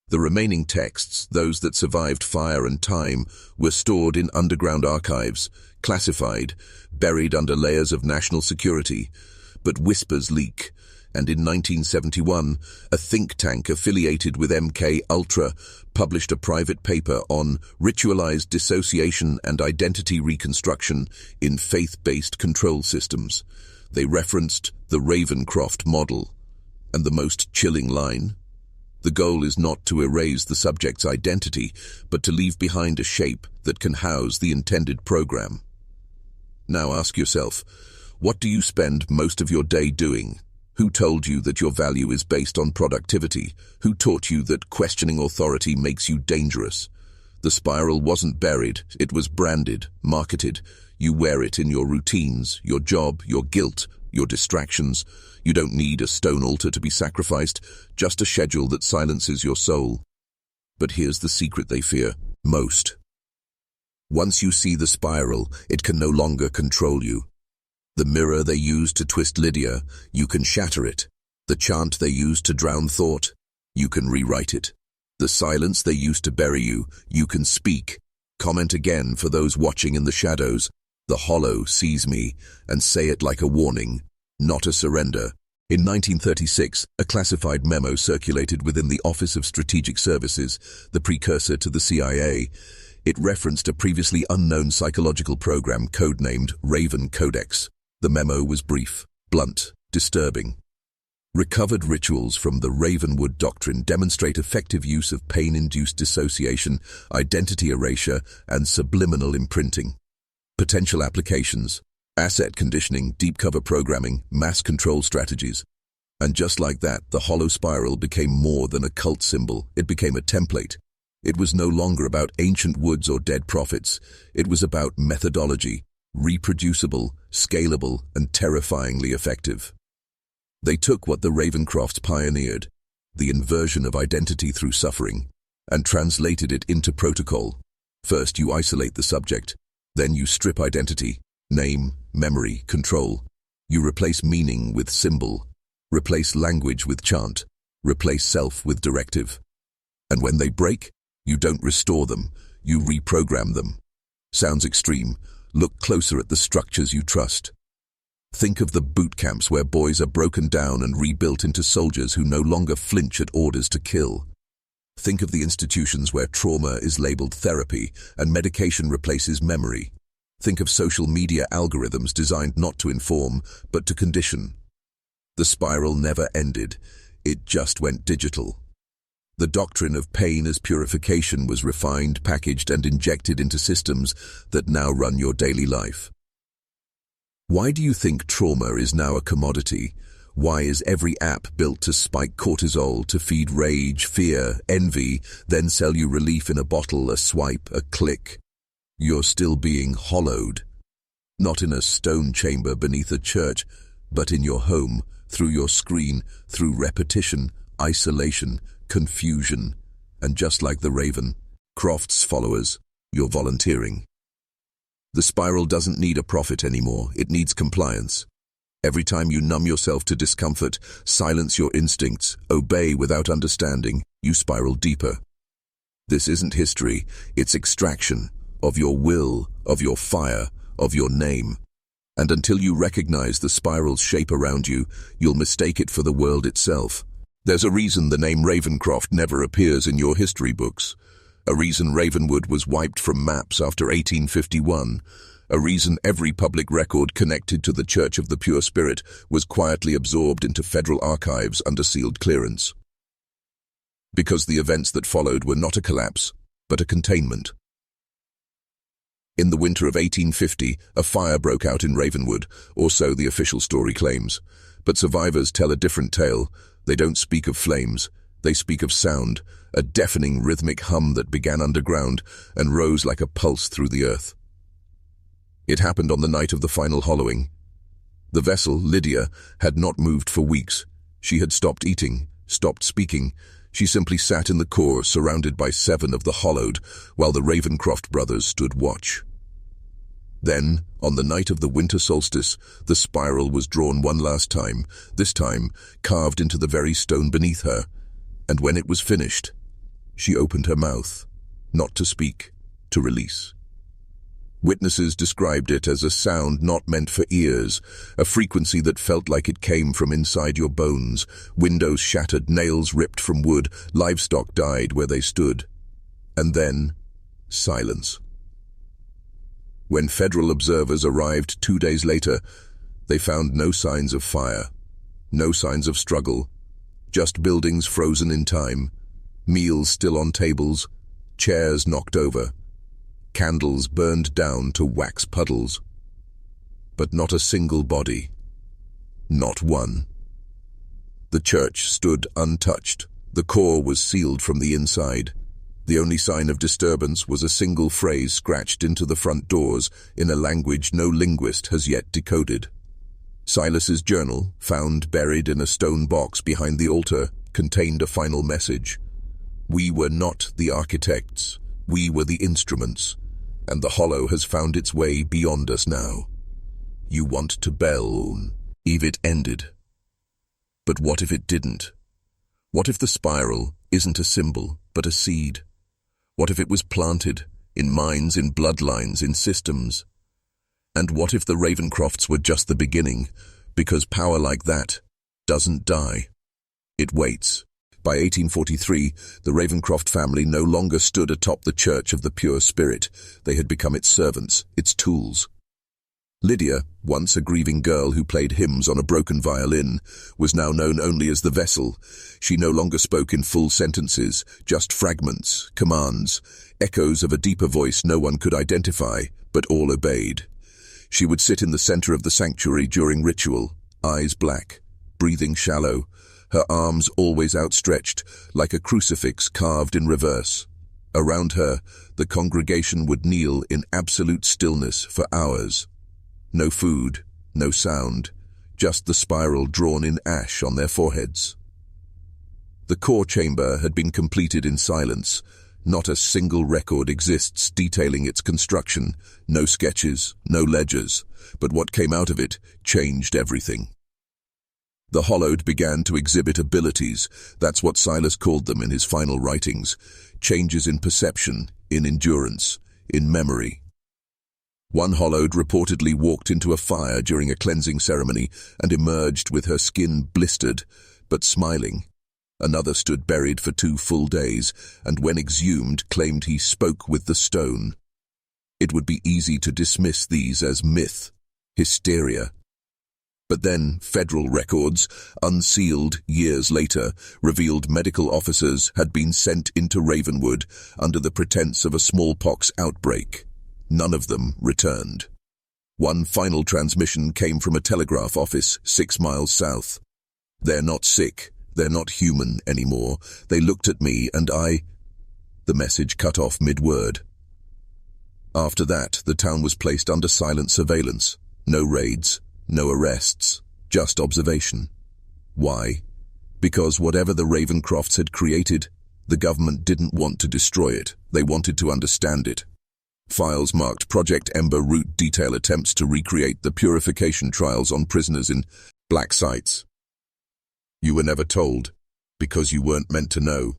The remaining texts, those that survived fire and time, were stored in underground archives, classified, buried under layers of national security. But whispers leak, and in 1971, a think tank affiliated with MK Ultra published a private paper on ritualized dissociation and identity reconstruction in faith-based control systems. They referenced the Ravencroft model, and the most chilling line: the goal is not to erase the subject's identity, but to leave behind a shape that can house the intended program. Now ask yourself, what do you spend most of your day doing? Who told you that your value is based on productivity? Who taught you that questioning authority makes you dangerous? The spiral wasn't buried, it was branded, marketed. You wear it in your routines, your job, your guilt, your distractions. You don't need a stone altar to be sacrificed, just a schedule that silences your soul. But here's the secret they fear most. Once you see the spiral, it can no longer control you. The mirror they used to twist Lydia, you can shatter it. The chant they used to drown thought, you can rewrite it. The silence they used to bury you, you can speak. Comment again for those watching in the shadows. The hollow sees me, and say it like a warning, not a surrender. In 1936, a classified memo circulated within the Office of Strategic Services, the precursor to the CIA. It referenced a previously unknown psychological program codenamed Raven Codex. The memo was brief, blunt, disturbing. Recovered rituals from the Ravenwood doctrine demonstrate effective use of pain-induced dissociation, identity erasure, and subliminal imprinting. Potential applications: asset conditioning, deep cover programming, mass control strategies. And just like that, the hollow spiral became more than a cult symbol. It became a template. It was no longer about ancient woods or dead prophets. It was about methodology, reproducible, scalable, and terrifyingly effective. They took what the Ravencrofts pioneered, the inversion of identity through suffering, and translated it into protocol. First, you isolate the subject. Then you strip identity, name, memory, control. You replace meaning with symbol, replace language with chant, replace self with directive. And when they break, you don't restore them, you reprogram them. Sounds extreme. Look closer at the structures you trust. Think of the boot camps where boys are broken down and rebuilt into soldiers who no longer flinch at orders to kill. Think of the institutions where trauma is labeled therapy and medication replaces memory. Think of social media algorithms designed not to inform, but to condition. The spiral never ended. It just went digital. The doctrine of pain as purification was refined, packaged, and injected into systems that now run your daily life. Why do you think trauma is now a commodity? Why is every app built to spike cortisol, to feed rage, fear, envy, then sell you relief in a bottle, a swipe, a click? You're still being hollowed. Not in a stone chamber beneath a church, but in your home, through your screen, through repetition, isolation, confusion. And just like the Ravencroft's followers, you're volunteering. The spiral doesn't need a prophet anymore, it needs compliance. Every time you numb yourself to discomfort, silence your instincts, obey without understanding, you spiral deeper. This isn't history, it's extraction of your will, of your fire, of your name. And until you recognize the spiral's shape around you, you'll mistake it for the world itself. There's a reason the name Ravencroft never appears in your history books. A reason Ravenwood was wiped from maps after 1851. A reason every public record connected to the Church of the Pure Spirit was quietly absorbed into federal archives under sealed clearance. Because the events that followed were not a collapse, but a containment. In the winter of 1850, a fire broke out in Ravenwood, or so the official story claims. But survivors tell a different tale. They don't speak of flames, they speak of sound, a deafening rhythmic hum that began underground and rose like a pulse through the earth. It happened on the night of the final hollowing. The vessel, Lydia, had not moved for weeks. She had stopped eating, stopped speaking. She simply sat in the core, surrounded by 7 of the hollowed, while the Ravencroft brothers stood watch. Then, on the night of the winter solstice, the spiral was drawn one last time, this time carved into the very stone beneath her. And when it was finished, she opened her mouth, not to speak, to release. Witnesses described it as a sound not meant for ears, a frequency that felt like it came from inside your bones. Windows shattered, nails ripped from wood, livestock died where they stood. And then, silence. When federal observers arrived 2 days later, they found no signs of fire, no signs of struggle, just buildings frozen in time, meals still on tables, chairs knocked over, candles burned down to wax puddles. But not a single body. Not one. The church stood untouched. The core was sealed from the inside. The only sign of disturbance was a single phrase scratched into the front doors in a language no linguist has yet decoded. Silas's journal, found buried in a stone box behind the altar, contained a final message. We were not the architects, we were the instruments, and the hollow has found its way beyond us now. You want to bell, if it ended. But what if it didn't? What if the spiral isn't a symbol, but a seed? What if it was planted, in minds, in bloodlines, in systems? And what if the Ravencrofts were just the beginning, because power like that doesn't die? It waits. By 1843, the Ravencroft family no longer stood atop the Church of the Pure Spirit. They had become its servants, its tools. Lydia, once a grieving girl who played hymns on a broken violin, was now known only as the Vessel. She no longer spoke in full sentences, just fragments, commands, echoes of a deeper voice no one could identify, but all obeyed. She would sit in the center of the sanctuary during ritual, eyes black, breathing shallow, her arms always outstretched, like a crucifix carved in reverse. Around her, the congregation would kneel in absolute stillness for hours. No food, no sound, just the spiral drawn in ash on their foreheads. The core chamber had been completed in silence. Not a single record exists detailing its construction, no sketches, no ledgers, but what came out of it changed everything. The Hollowed began to exhibit abilities, that's what Silas called them in his final writings, changes in perception, in endurance, in memory. One Hollowed reportedly walked into a fire during a cleansing ceremony and emerged with her skin blistered, but smiling. Another stood buried for 2 full days, and when exhumed claimed he spoke with the stone. It would be easy to dismiss these as myth, hysteria. But then federal records, unsealed years later, revealed medical officers had been sent into Ravenwood under the pretense of a smallpox outbreak. None of them returned. One final transmission came from a telegraph office 6 miles south. They're not sick. They're not human anymore. They looked at me and I... The message cut off mid-word. After that, the town was placed under silent surveillance. No raids, no arrests, just observation. Why? Because whatever the Ravencrofts had created, the government didn't want to destroy it. They wanted to understand it. Files marked Project Ember route detail attempts to recreate the purification trials on prisoners in black sites. You were never told, because you weren't meant to know.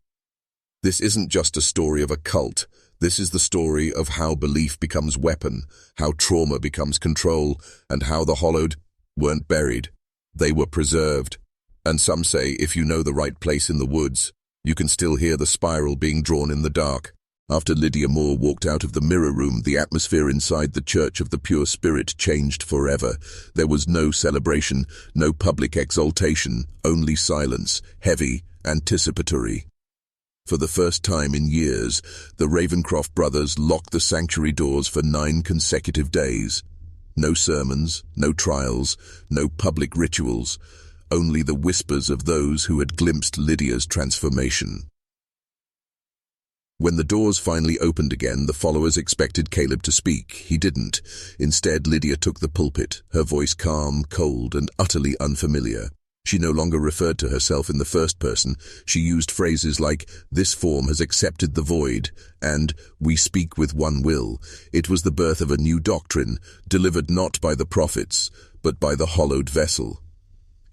This isn't just a story of a cult. This is the story of how belief becomes weapon, how trauma becomes control, and how the Hollowed weren't buried. They were preserved. And some say if you know the right place in the woods, you can still hear the spiral being drawn in the dark. After Lydia Moore walked out of the mirror room, the atmosphere inside the Church of the Pure Spirit changed forever. There was no celebration, no public exultation, only silence, heavy, anticipatory. For the first time in years, the Ravencroft brothers locked the sanctuary doors for 9 consecutive days. No sermons, no trials, no public rituals, only the whispers of those who had glimpsed Lydia's transformation. When the doors finally opened again, the followers expected Caleb to speak. He didn't. Instead, Lydia took the pulpit, her voice calm, cold, and utterly unfamiliar. She no longer referred to herself in the first person. She used phrases like, "This form has accepted the void," and "We speak with one will." It was the birth of a new doctrine, delivered not by the prophets, but by the Hollowed Vessel.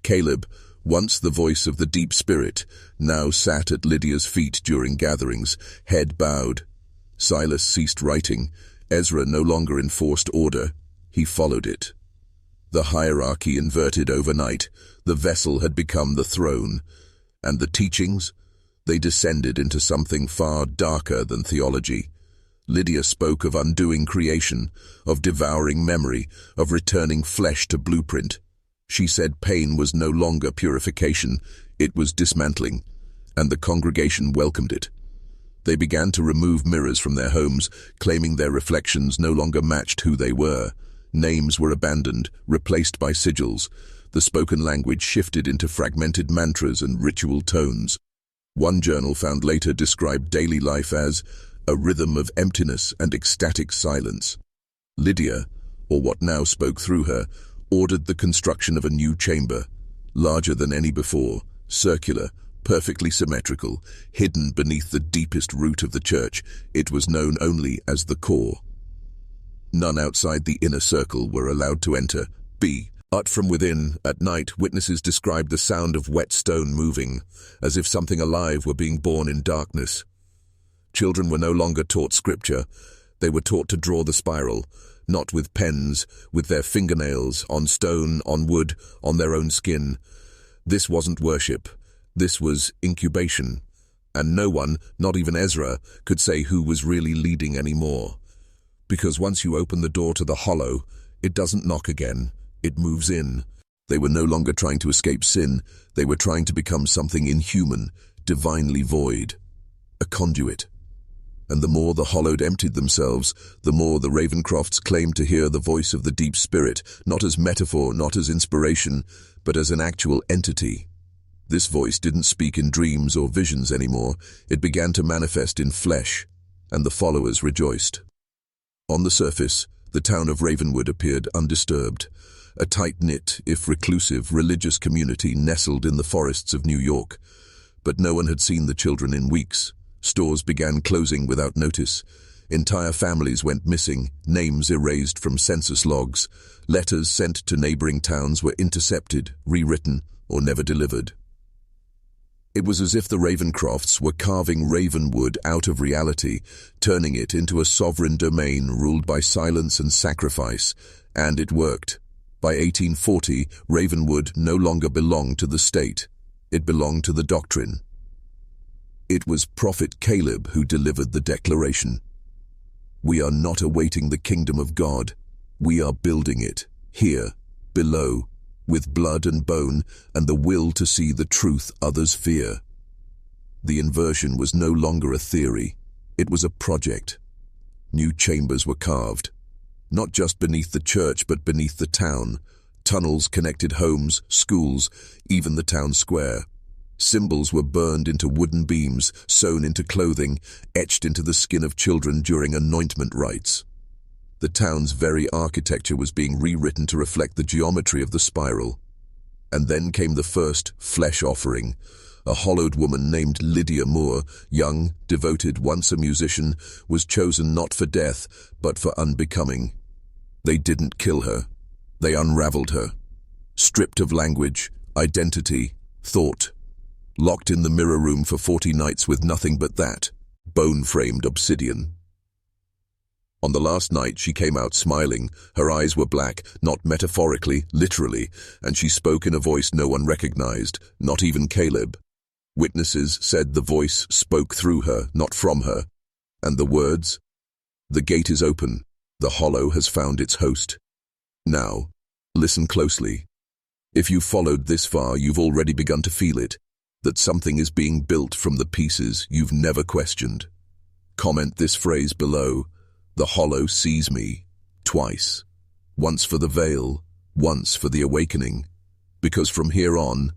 Caleb, once the voice of the deep spirit, now sat at Lydia's feet during gatherings, head bowed. Silas ceased writing. Ezra no longer enforced order. He followed it. The hierarchy inverted overnight. The vessel had become the throne. And the teachings? They descended into something far darker than theology. Lydia spoke of undoing creation, of devouring memory, of returning flesh to blueprint. She said pain was no longer purification, it was dismantling, and the congregation welcomed it. They began to remove mirrors from their homes, claiming their reflections no longer matched who they were. Names were abandoned, replaced by sigils. The spoken language shifted into fragmented mantras and ritual tones. One journal found later described daily life as a rhythm of emptiness and ecstatic silence. Lydia, or what now spoke through her, ordered the construction of a new chamber, larger than any before, circular, perfectly symmetrical, hidden beneath the deepest root of the church. It was known only as the core. None outside the inner circle were allowed to enter. But from within, at night, witnesses described the sound of wet stone moving, as if something alive were being born in darkness. Children were no longer taught scripture. They were taught to draw the spiral, not with pens, with their fingernails, on stone, on wood, on their own skin. This wasn't worship. This was incubation. And no one, not even Ezra, could say who was really leading anymore. Because once you open the door to the hollow, it doesn't knock again. It moves in. They were no longer trying to escape sin. They were trying to become something inhuman, divinely void. A conduit. And the more the hollowed emptied themselves, the more the Ravencrofts claimed to hear the voice of the deep spirit, not as metaphor, not as inspiration, but as an actual entity. This voice didn't speak in dreams or visions anymore. It began to manifest in flesh, and the followers rejoiced. On the surface, the town of Ravenwood appeared undisturbed. A tight-knit, if reclusive, religious community nestled in the forests of New York. But no one had seen the children in weeks. Stores began closing without notice. Entire families went missing, names erased from census logs. Letters sent to neighboring towns were intercepted, rewritten, or never delivered. It was as if the Ravencrofts were carving Ravenwood out of reality, turning it into a sovereign domain ruled by silence and sacrifice. And it worked. By 1840, Ravenwood no longer belonged to the state. It belonged to the doctrine. It was Prophet Caleb who delivered the declaration. We are not awaiting the kingdom of God. We are building it, here, below, with blood and bone and the will to see the truth others fear. The inversion was no longer a theory. It was a project. New chambers were carved. Not just beneath the church, but beneath the town. Tunnels connected homes, schools, even the town square. Symbols were burned into wooden beams, sewn into clothing, etched into the skin of children during anointment rites. The town's very architecture was being rewritten to reflect the geometry of the spiral. And then came the first flesh offering. A hollowed woman named Lydia Moore, young, devoted, once a musician, was chosen not for death, but for unbecoming. They didn't kill her. They unraveled her. Stripped of language, identity, thought. Locked in the mirror room for 40 nights with nothing but that, bone-framed obsidian. On the last night she came out smiling. Her eyes were black, not metaphorically, literally, and she spoke in a voice no one recognized, not even Caleb. Witnesses said the voice spoke through her, not from her. And the words? The gate is open. The hollow has found its host. Now, listen closely. If you've followed this far, you've already begun to feel it, that something is being built from the pieces you've never questioned. Comment this phrase below. The hollow sees me. Twice. Once for the veil, once for the awakening. Because from here on,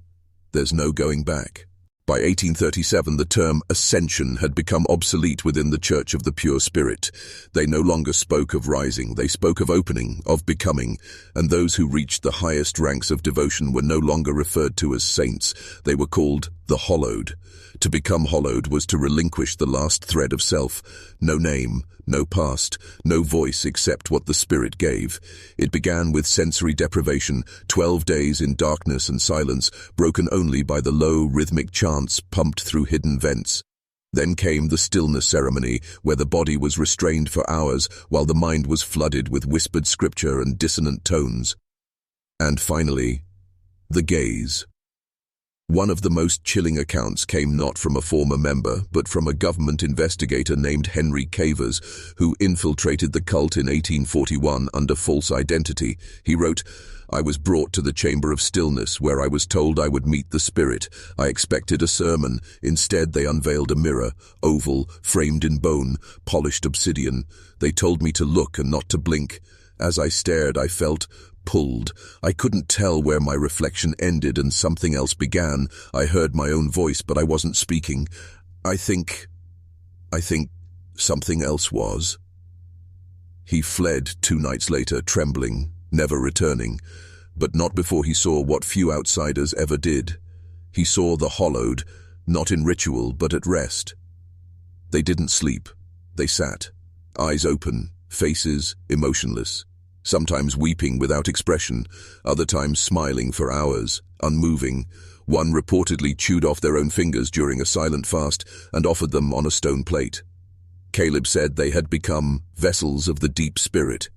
there's no going back. By 1837, the term ascension had become obsolete within the Church of the Pure Spirit. They no longer spoke of rising, they spoke of opening, of becoming, and those who reached the highest ranks of devotion were no longer referred to as saints. They were called the hallowed. To become hallowed was to relinquish the last thread of self. No name, no past, no voice except what the Spirit gave. It began with sensory deprivation, 12 days in darkness and silence, broken only by the low, rhythmic chants pumped through hidden vents. Then came the stillness ceremony, where the body was restrained for hours, while the mind was flooded with whispered scripture and dissonant tones. And finally, the gaze. One of the most chilling accounts came not from a former member, but from a government investigator named Henry Cavers, who infiltrated the cult in 1841 under false identity. He wrote, I was brought to the Chamber of Stillness, where I was told I would meet the Spirit. I expected a sermon. Instead, they unveiled a mirror, oval, framed in bone, polished obsidian. They told me to look and not to blink. As I stared, I felt pulled. I couldn't tell where my reflection ended and something else began. I heard my own voice, but I wasn't speaking. I think something else was. He fled 2 nights later, trembling, never returning. But not before he saw what few outsiders ever did. He saw the hollowed, not in ritual but at rest. They didn't sleep. They sat, eyes open, faces emotionless, sometimes weeping without expression, other times smiling for hours, unmoving. One reportedly chewed off their own fingers during a silent fast and offered them on a stone plate. Caleb said they had become vessels of the deep spirit,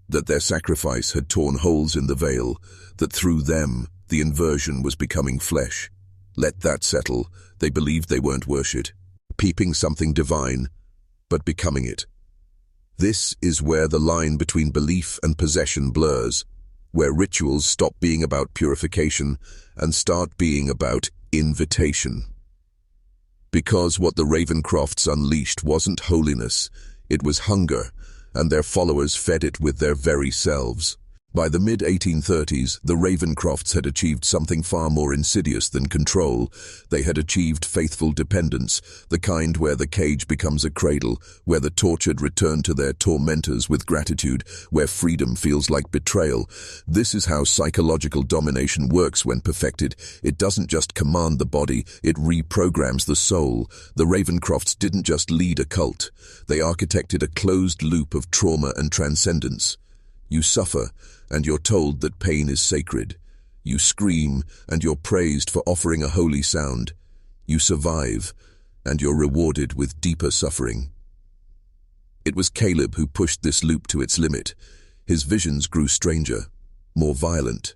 that their sacrifice had torn holes in the veil, that through them the inversion was becoming flesh. Let that settle. They believed they weren't worshipped, peeping something divine, but becoming it. This is where the line between belief and possession blurs, where rituals stop being about purification and start being about invitation. Because what the Ravencrofts unleashed wasn't holiness, it was hunger, and their followers fed it with their very selves. By the mid-1830s, the Ravencrofts had achieved something far more insidious than control. They had achieved faithful dependence, the kind where the cage becomes a cradle, where the tortured return to their tormentors with gratitude, where freedom feels like betrayal. This is how psychological domination works when perfected. It doesn't just command the body, it reprograms the soul. The Ravencrofts didn't just lead a cult. They architected a closed loop of trauma and transcendence. You suffer, and you're told that pain is sacred. You scream, and you're praised for offering a holy sound. You survive, and you're rewarded with deeper suffering. It was Caleb who pushed this loop to its limit. His visions grew stranger, more violent.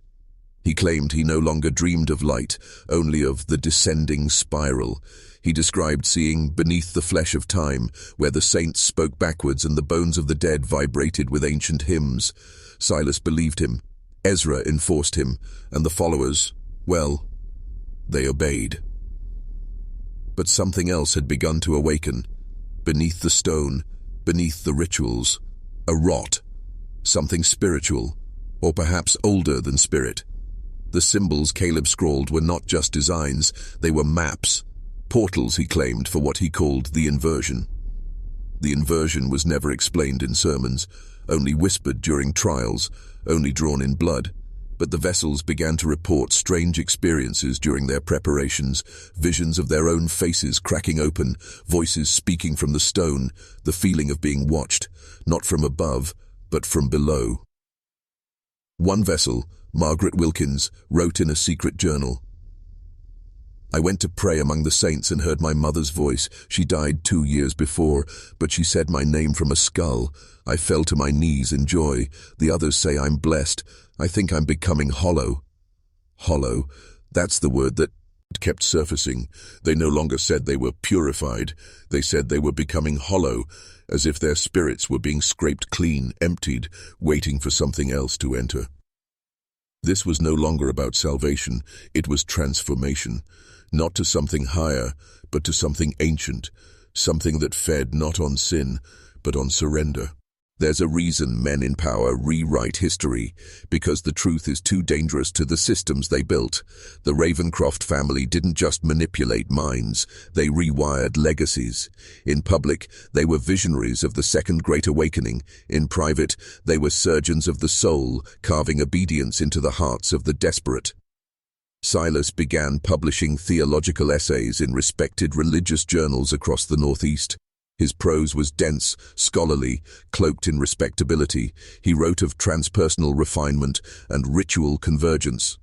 He claimed he no longer dreamed of light, only of the descending spiral. He described seeing beneath the flesh of time, where the saints spoke backwards and the bones of the dead vibrated with ancient hymns. Silas believed him, Ezra enforced him, and the followers, well, they obeyed. But something else had begun to awaken. Beneath the stone, beneath the rituals, a rot, something spiritual, or perhaps older than spirit. The symbols Caleb scrawled were not just designs, they were maps, portals, he claimed, for what he called the inversion. The inversion was never explained in sermons, only whispered during trials, only drawn in blood. But the vessels began to report strange experiences during their preparations, visions of their own faces cracking open, voices speaking from the stone, the feeling of being watched, not from above, but from below. One vessel, Margaret Wilkins, wrote in a secret journal, "I went to pray among the saints and heard my mother's voice. She died 2 years before, but she said my name from a skull. I fell to my knees in joy. The others say I'm blessed. I think I'm becoming hollow." Hollow, that's the word that kept surfacing. They no longer said they were purified. They said they were becoming hollow, as if their spirits were being scraped clean, emptied, waiting for something else to enter. This was no longer about salvation, it was transformation. Not to something higher, but to something ancient, something that fed not on sin, but on surrender. There's a reason men in power rewrite history, because the truth is too dangerous to the systems they built. The Ravencroft family didn't just manipulate minds, they rewired legacies. In public, they were visionaries of the Second Great Awakening. In private, they were surgeons of the soul, carving obedience into the hearts of the desperate. Silas began publishing theological essays in respected religious journals across the Northeast. His prose was dense, scholarly, cloaked in respectability. He wrote of transpersonal refinement and ritual convergence.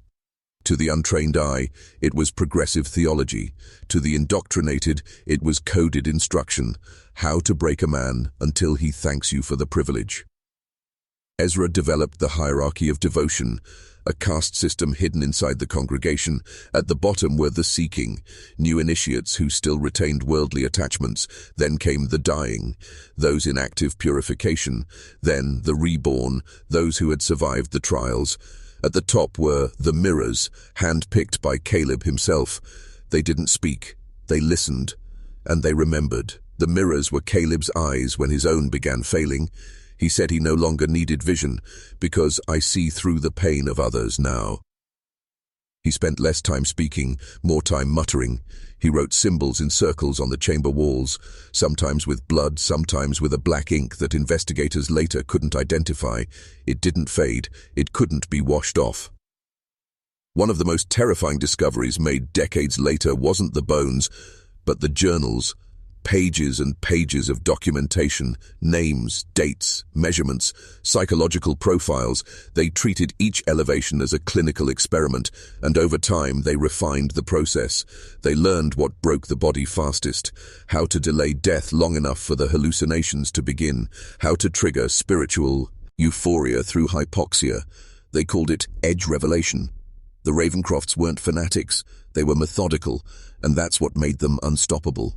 To the untrained eye, it was progressive theology. To the indoctrinated, it was coded instruction, how to break a man until he thanks you for the privilege. Ezra developed the hierarchy of devotion, a caste system hidden inside the congregation. At the bottom were the seeking, new initiates who still retained worldly attachments. Then came the dying, those in active purification. Then the reborn, those who had survived the trials. At the top were the mirrors, hand-picked by Caleb himself. They didn't speak, they listened, and they remembered. The mirrors were Caleb's eyes when his own began failing. He said he no longer needed vision, because I see through the pain of others now. He spent less time speaking, more time muttering. He wrote symbols in circles on the chamber walls, sometimes with blood, sometimes with a black ink that investigators later couldn't identify. It didn't fade, it couldn't be washed off. One of the most terrifying discoveries made decades later wasn't the bones, but the journals. Pages and pages of documentation, names, dates, measurements, psychological profiles. They treated each elevation as a clinical experiment, and over time they refined the process. They learned what broke the body fastest, how to delay death long enough for the hallucinations to begin, how to trigger spiritual euphoria through hypoxia. They called it edge revelation. The Ravencrofts weren't fanatics, they were methodical, and that's what made them unstoppable.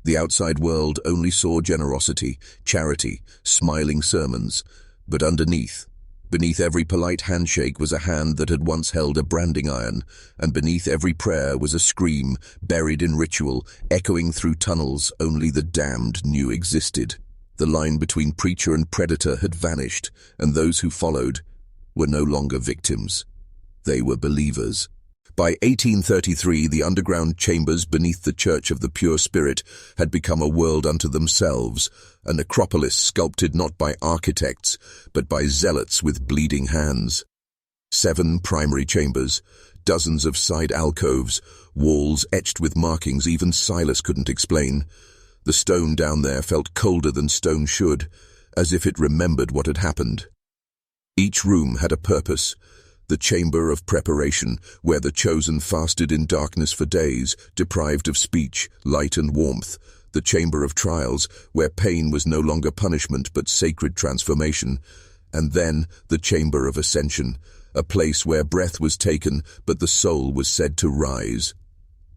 The outside world only saw generosity, charity, smiling sermons, but beneath every polite handshake was a hand that had once held a branding iron, and beneath every prayer was a scream, buried in ritual, echoing through tunnels only the damned knew existed. The line between preacher and predator had vanished, and those who followed were no longer victims. They were believers. By 1833, the underground chambers beneath the Church of the Pure Spirit had become a world unto themselves, a necropolis sculpted not by architects, but by zealots with bleeding hands. 7 primary chambers, dozens of side alcoves, walls etched with markings even Silas couldn't explain. The stone down there felt colder than stone should, as if it remembered what had happened. Each room had a purpose. The chamber of preparation, where the chosen fasted in darkness for days, deprived of speech, light and warmth. The chamber of trials, where pain was no longer punishment but sacred transformation. And then the chamber of ascension, a place where breath was taken but the soul was said to rise.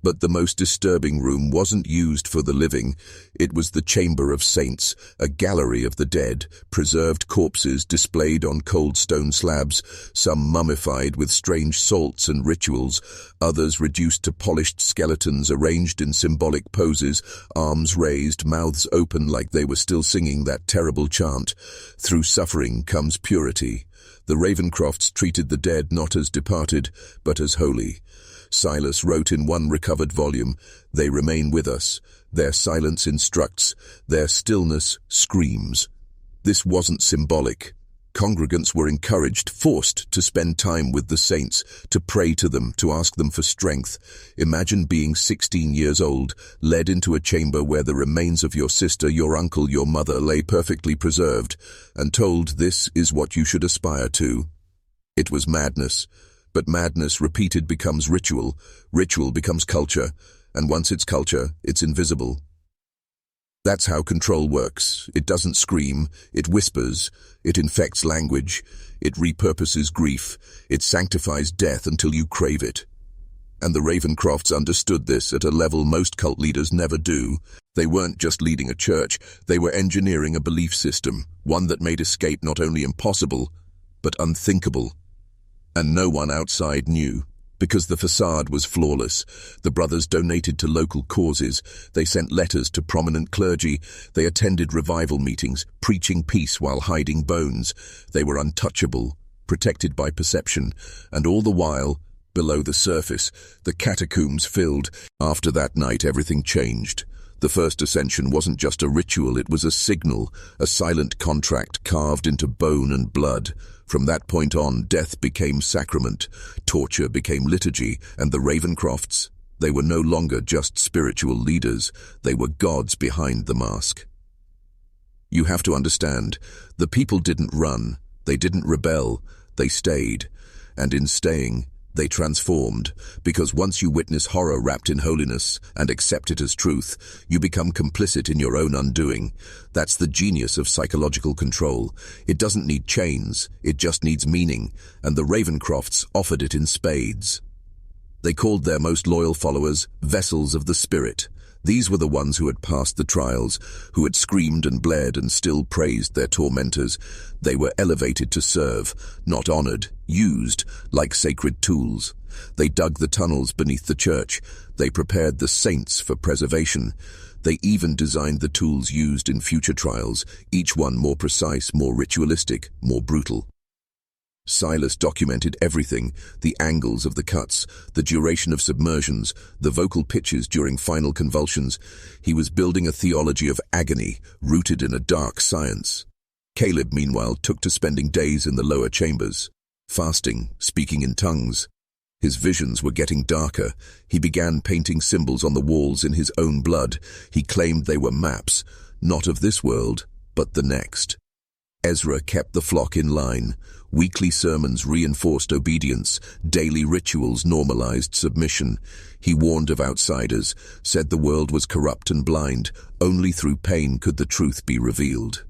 But the most disturbing room wasn't used for the living. It was the chamber of saints, a gallery of the dead, preserved corpses displayed on cold stone slabs, some mummified with strange salts and rituals, others reduced to polished skeletons arranged in symbolic poses, arms raised, mouths open like they were still singing that terrible chant, "Through suffering comes purity." The Ravencrofts treated the dead not as departed, but as holy. Silas wrote in one recovered volume, "They remain with us. Their silence instructs. Their stillness screams." This wasn't symbolic. Congregants were encouraged, forced to spend time with the saints, to pray to them, to ask them for strength. Imagine being 16 years old, led into a chamber where the remains of your sister, your uncle, your mother lay perfectly preserved, and told this is what you should aspire to. It was madness. But madness repeated becomes ritual, ritual becomes culture, and once it's culture, it's invisible. That's how control works. It doesn't scream, it whispers, it infects language, it repurposes grief, it sanctifies death until you crave it. And the Ravencrofts understood this at a level most cult leaders never do. They weren't just leading a church, they were engineering a belief system, one that made escape not only impossible, but unthinkable. And no one outside knew, because the facade was flawless. The brothers donated to local causes, they sent letters to prominent clergy, they attended revival meetings, preaching peace while hiding bones. They were untouchable, protected by perception, and all the while, below the surface, the catacombs filled. After that night, everything changed. The first ascension wasn't just a ritual, it was a signal, a silent contract carved into bone and blood. From that point on, death became sacrament, torture became liturgy, and the Ravencrofts, they were no longer just spiritual leaders, they were gods behind the mask. You have to understand, the people didn't run, they didn't rebel, they stayed, and in staying, they transformed, because once you witness horror wrapped in holiness and accept it as truth, you become complicit in your own undoing. That's the genius of psychological control. It doesn't need chains, it just needs meaning, and the Ravencrofts offered it in spades. They called their most loyal followers vessels of the spirit. These were the ones who had passed the trials, who had screamed and bled and still praised their tormentors. They were elevated to serve, not honored, used like sacred tools. They dug the tunnels beneath the church. They prepared the saints for preservation. They even designed the tools used in future trials, each one more precise, more ritualistic, more brutal. Silas documented everything, the angles of the cuts, the duration of submersions, the vocal pitches during final convulsions. He was building a theology of agony, rooted in a dark science. Caleb, meanwhile, took to spending days in the lower chambers, fasting, speaking in tongues. His visions were getting darker. He began painting symbols on the walls in his own blood. He claimed they were maps, not of this world, but the next. Ezra kept the flock in line. Weekly sermons reinforced obedience. Daily rituals normalized submission. He warned of outsiders, said the world was corrupt and blind. Only through pain could the truth be revealed.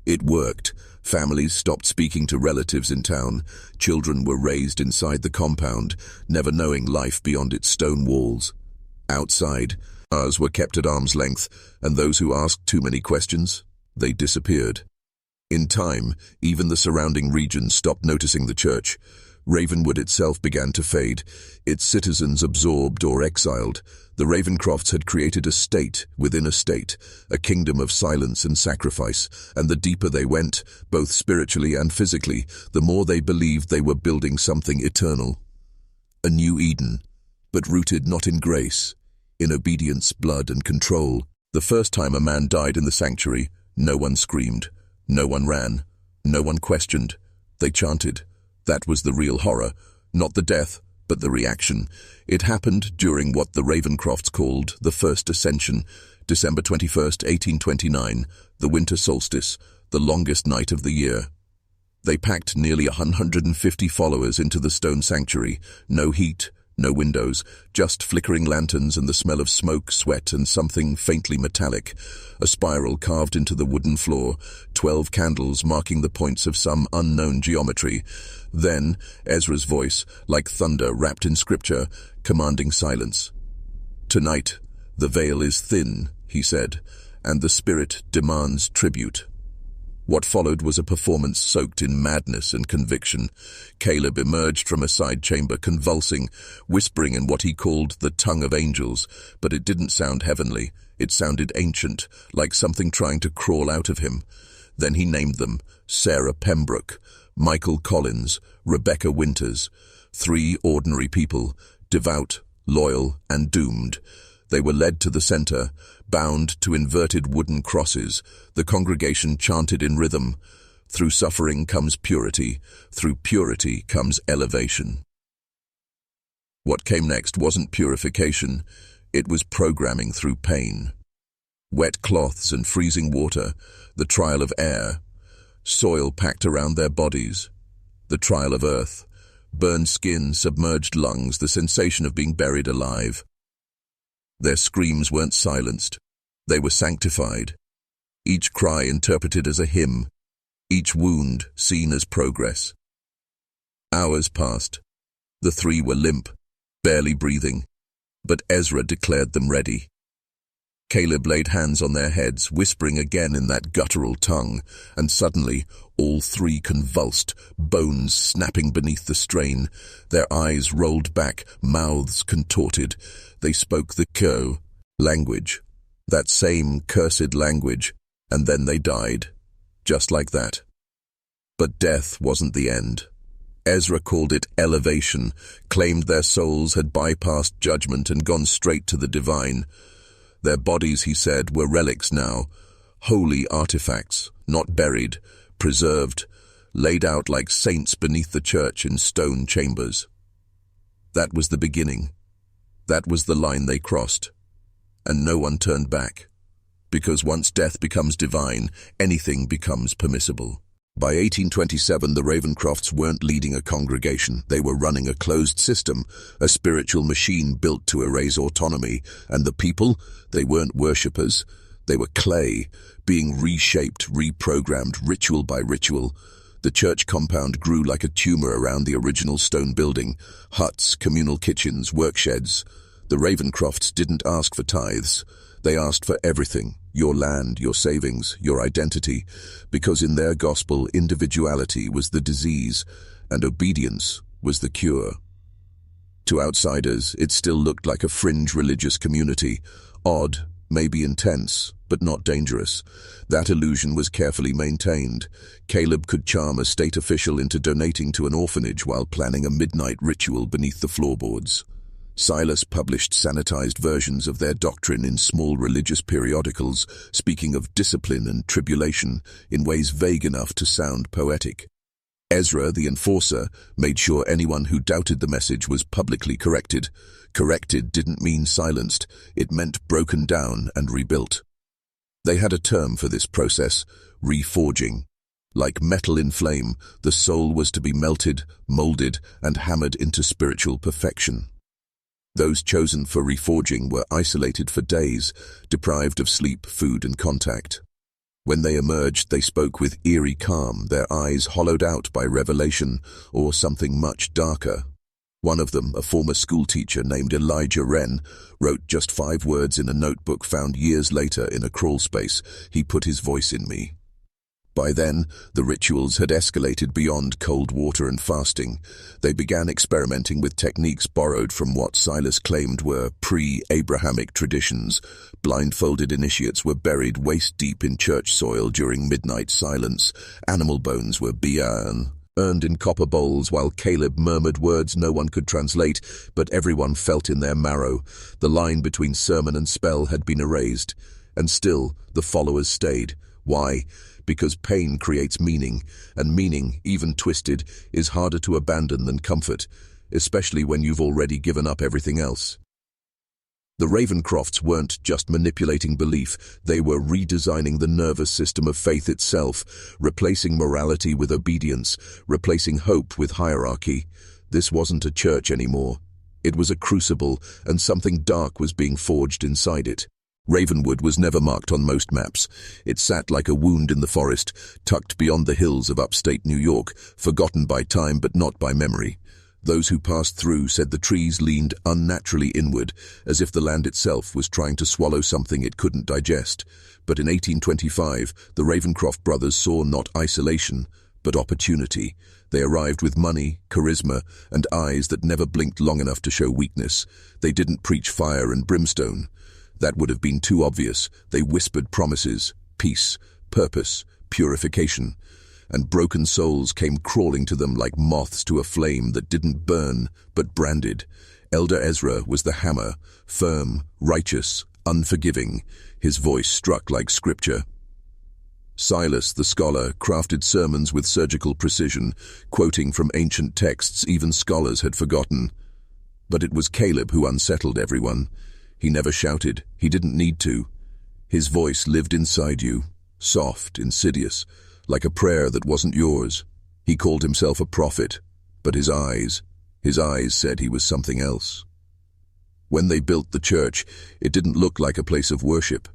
It worked. Families stopped speaking to relatives in town. Children were raised inside the compound, never knowing life beyond its stone walls. Outside, ours were kept at arm's length, and those who asked too many questions, they disappeared. In time, even the surrounding region stopped noticing the church. Ravenwood itself began to fade, its citizens absorbed or exiled. The Ravencrofts had created a state within a state, a kingdom of silence and sacrifice, and the deeper they went, both spiritually and physically, the more they believed they were building something eternal. A new Eden, but rooted not in grace, in obedience, blood, and control. The first time a man died in the sanctuary, no one screamed, no one ran, no one questioned. They chanted. That was the real horror, not the death, but the reaction. It happened during what the Ravencrofts called the First Ascension, December 21st, 1829, the winter solstice, the longest night of the year. They packed nearly 150 followers into the stone sanctuary. No heat, no windows, just flickering lanterns and the smell of smoke, sweat, and something faintly metallic. A spiral carved into the wooden floor, 12 candles marking the points of some unknown geometry. Then, Ezra's voice, like thunder wrapped in scripture, commanding silence. "Tonight, the veil is thin," he said, "and the spirit demands tribute." What followed was a performance soaked in madness and conviction. Caleb emerged from a side chamber, convulsing, whispering in what he called the tongue of angels, but it didn't sound heavenly. It sounded ancient, like something trying to crawl out of him. Then he named them: Sarah Pembroke, Michael Collins, Rebecca Winters. 3 ordinary people, devout, loyal, and doomed. They were led to the center, bound to inverted wooden crosses. The congregation chanted in rhythm. Through suffering comes purity. Through purity comes elevation. What came next wasn't purification. It was programming through pain. Wet cloths and freezing water, the trial of air. Soil packed around their bodies, the trial of earth. Burned skin, submerged lungs, the sensation of being buried alive. Their screams weren't silenced. They were sanctified. Each cry interpreted as a hymn. Each wound seen as progress. Hours passed. The 3 were limp, barely breathing, but Ezra declared them ready. Caleb laid hands on their heads, whispering again in that guttural tongue, and suddenly all 3 convulsed, bones snapping beneath the strain. Their eyes rolled back, mouths contorted. They spoke the Ko language, that same cursed language, and then they died, just like that. But death wasn't the end. Ezra called it elevation, claimed their souls had bypassed judgment and gone straight to the divine. Their bodies, he said, were relics now, holy artifacts, not buried, preserved, laid out like saints beneath the church in stone chambers. That was the beginning. That was the line they crossed. And no one turned back. Because once death becomes divine, anything becomes permissible. By 1827, the Ravencrofts weren't leading a congregation. They were running a closed system, a spiritual machine built to erase autonomy. And the people, they weren't worshippers. They were clay, being reshaped, reprogrammed, ritual by ritual. The church compound grew like a tumor around the original stone building. Huts, communal kitchens, worksheds. The Ravencrofts didn't ask for tithes. They asked for everything, your land, your savings, your identity, because in their gospel, individuality was the disease and obedience was the cure. To outsiders, it still looked like a fringe religious community, odd, maybe intense, but not dangerous. That illusion was carefully maintained. Caleb could charm a state official into donating to an orphanage while planning a midnight ritual beneath the floorboards. Silas published sanitized versions of their doctrine in small religious periodicals, speaking of discipline and tribulation in ways vague enough to sound poetic. Ezra, the enforcer, made sure anyone who doubted the message was publicly corrected. Corrected didn't mean silenced, it meant broken down and rebuilt. They had a term for this process, reforging. Like metal in flame, the soul was to be melted, molded, and hammered into spiritual perfection. Those chosen for reforging were isolated for days, deprived of sleep, food, and contact. When they emerged, they spoke with eerie calm, their eyes hollowed out by revelation or something much darker. One of them, a former schoolteacher named Elijah Wren, wrote just 5 words in a notebook found years later in a crawl space. He put his voice in me. By then, the rituals had escalated beyond cold water and fasting. They began experimenting with techniques borrowed from what Silas claimed were pre-Abrahamic traditions. Blindfolded initiates were buried waist-deep in church soil during midnight silence. Animal bones were earned in copper bowls while Caleb murmured words no one could translate, but everyone felt in their marrow. The line between sermon and spell had been erased, and still the followers stayed. Why? Because pain creates meaning, and meaning, even twisted, is harder to abandon than comfort, especially when you've already given up everything else. The Ravencrofts weren't just manipulating belief, they were redesigning the nervous system of faith itself, replacing morality with obedience, replacing hope with hierarchy. This wasn't a church anymore. It was a crucible, and something dark was being forged inside it. Ravenwood was never marked on most maps. It sat like a wound in the forest, tucked beyond the hills of upstate New York, forgotten by time but not by memory. Those who passed through said the trees leaned unnaturally inward, as if the land itself was trying to swallow something it couldn't digest. But in 1825, the Ravencroft brothers saw not isolation, but opportunity. They arrived with money, charisma, and eyes that never blinked long enough to show weakness. They didn't preach fire and brimstone. That would have been too obvious. They whispered promises, peace, purpose, purification, and broken souls came crawling to them like moths to a flame that didn't burn, but branded. Elder Ezra was the hammer, firm, righteous, unforgiving. His voice struck like scripture. Silas, the scholar, crafted sermons with surgical precision, quoting from ancient texts even scholars had forgotten. But it was Caleb who unsettled everyone. He never shouted. He didn't need to. His voice lived inside you, soft, insidious, like a prayer that wasn't yours. He called himself a prophet, but his eyes said he was something else. When they built the church, it didn't look like a place of worship.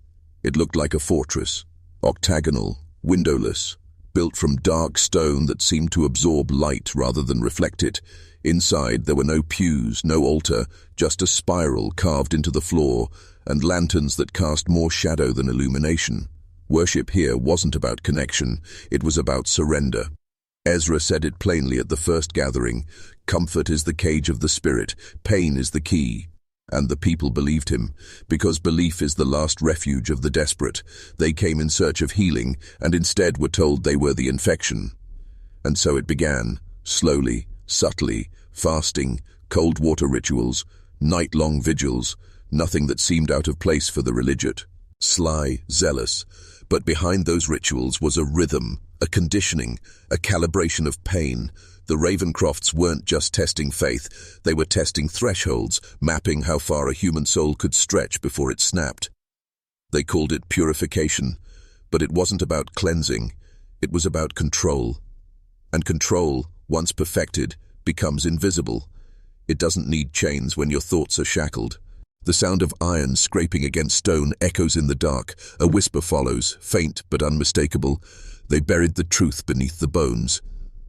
It looked like a fortress, octagonal, windowless, built from dark stone that seemed to absorb light rather than reflect it. Inside, there were no pews, no altar, just a spiral carved into the floor, and lanterns that cast more shadow than illumination. Worship here wasn't about connection, it was about surrender. Ezra said it plainly at the first gathering. Comfort is the cage of the spirit, pain is the key. And the people believed him, because belief is the last refuge of the desperate. They came in search of healing, and instead were told they were the infection. And so it began, slowly, subtly, fasting, cold water rituals, night-long vigils, nothing that seemed out of place for the religious. Sly, zealous, but behind those rituals was a rhythm, a conditioning, a calibration of pain. The Ravencrofts weren't just testing faith, they were testing thresholds, mapping how far a human soul could stretch before it snapped. They called it purification, but it wasn't about cleansing, it was about control. And control, once perfected, becomes invisible. It doesn't need chains when your thoughts are shackled. The sound of iron scraping against stone echoes in the dark. A whisper follows, faint but unmistakable. They buried the truth beneath the bones.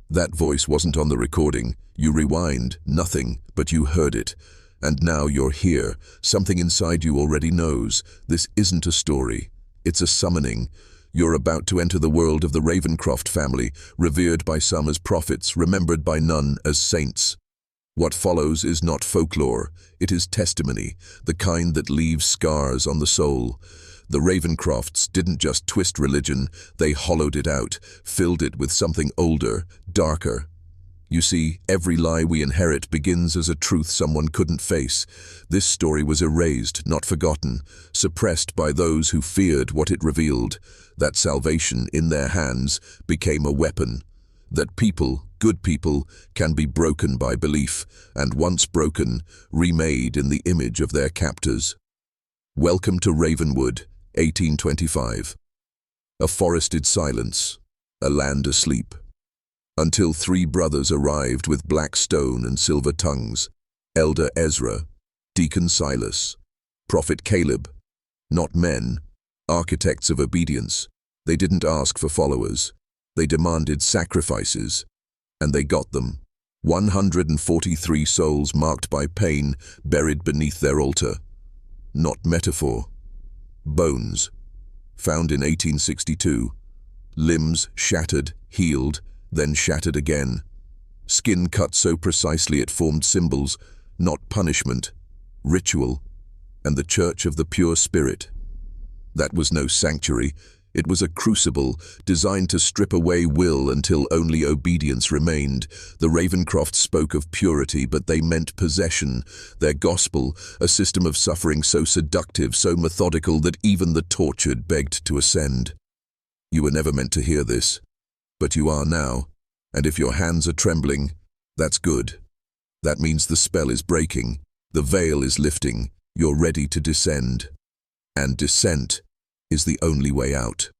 That voice wasn't on the recording. You rewind, nothing, but you heard it. And now you're here. Something inside you already knows. This isn't a story. It's a summoning. You're about to enter the world of the Ravencroft family, revered by some as prophets, remembered by none as saints. What follows is not folklore, it is testimony, the kind that leaves scars on the soul. The Ravencrofts didn't just twist religion, they hollowed it out, filled it with something older, darker. You see, every lie we inherit begins as a truth someone couldn't face. This story was erased, not forgotten, suppressed by those who feared what it revealed. That salvation, in their hands, became a weapon. that people, good people, can be broken by belief, and once broken, remade in the image of their captors. Welcome to Ravenwood, 1825. A forested silence, a land asleep. Until three brothers arrived with black stone and silver tongues, Elder Ezra, Deacon Silas, Prophet Caleb. Not men, architects of obedience. They didn't ask for followers. They demanded sacrifices, and they got them. 143 souls marked by pain, buried beneath their altar. Not metaphor. Bones, found in 1862. Limbs shattered, healed, then shattered again. Skin cut so precisely it formed symbols, not punishment, ritual, and the church of the pure spirit. That was no sanctuary. It was a crucible designed to strip away will until only obedience remained. The Ravencroft spoke of purity, but they meant possession. Their gospel, a system of suffering so seductive, so methodical that even the tortured begged to ascend. You were never meant to hear this, but you are now, and if your hands are trembling, that's good. That means the spell is breaking, the veil is lifting, you're ready to descend. And descent is the only way out.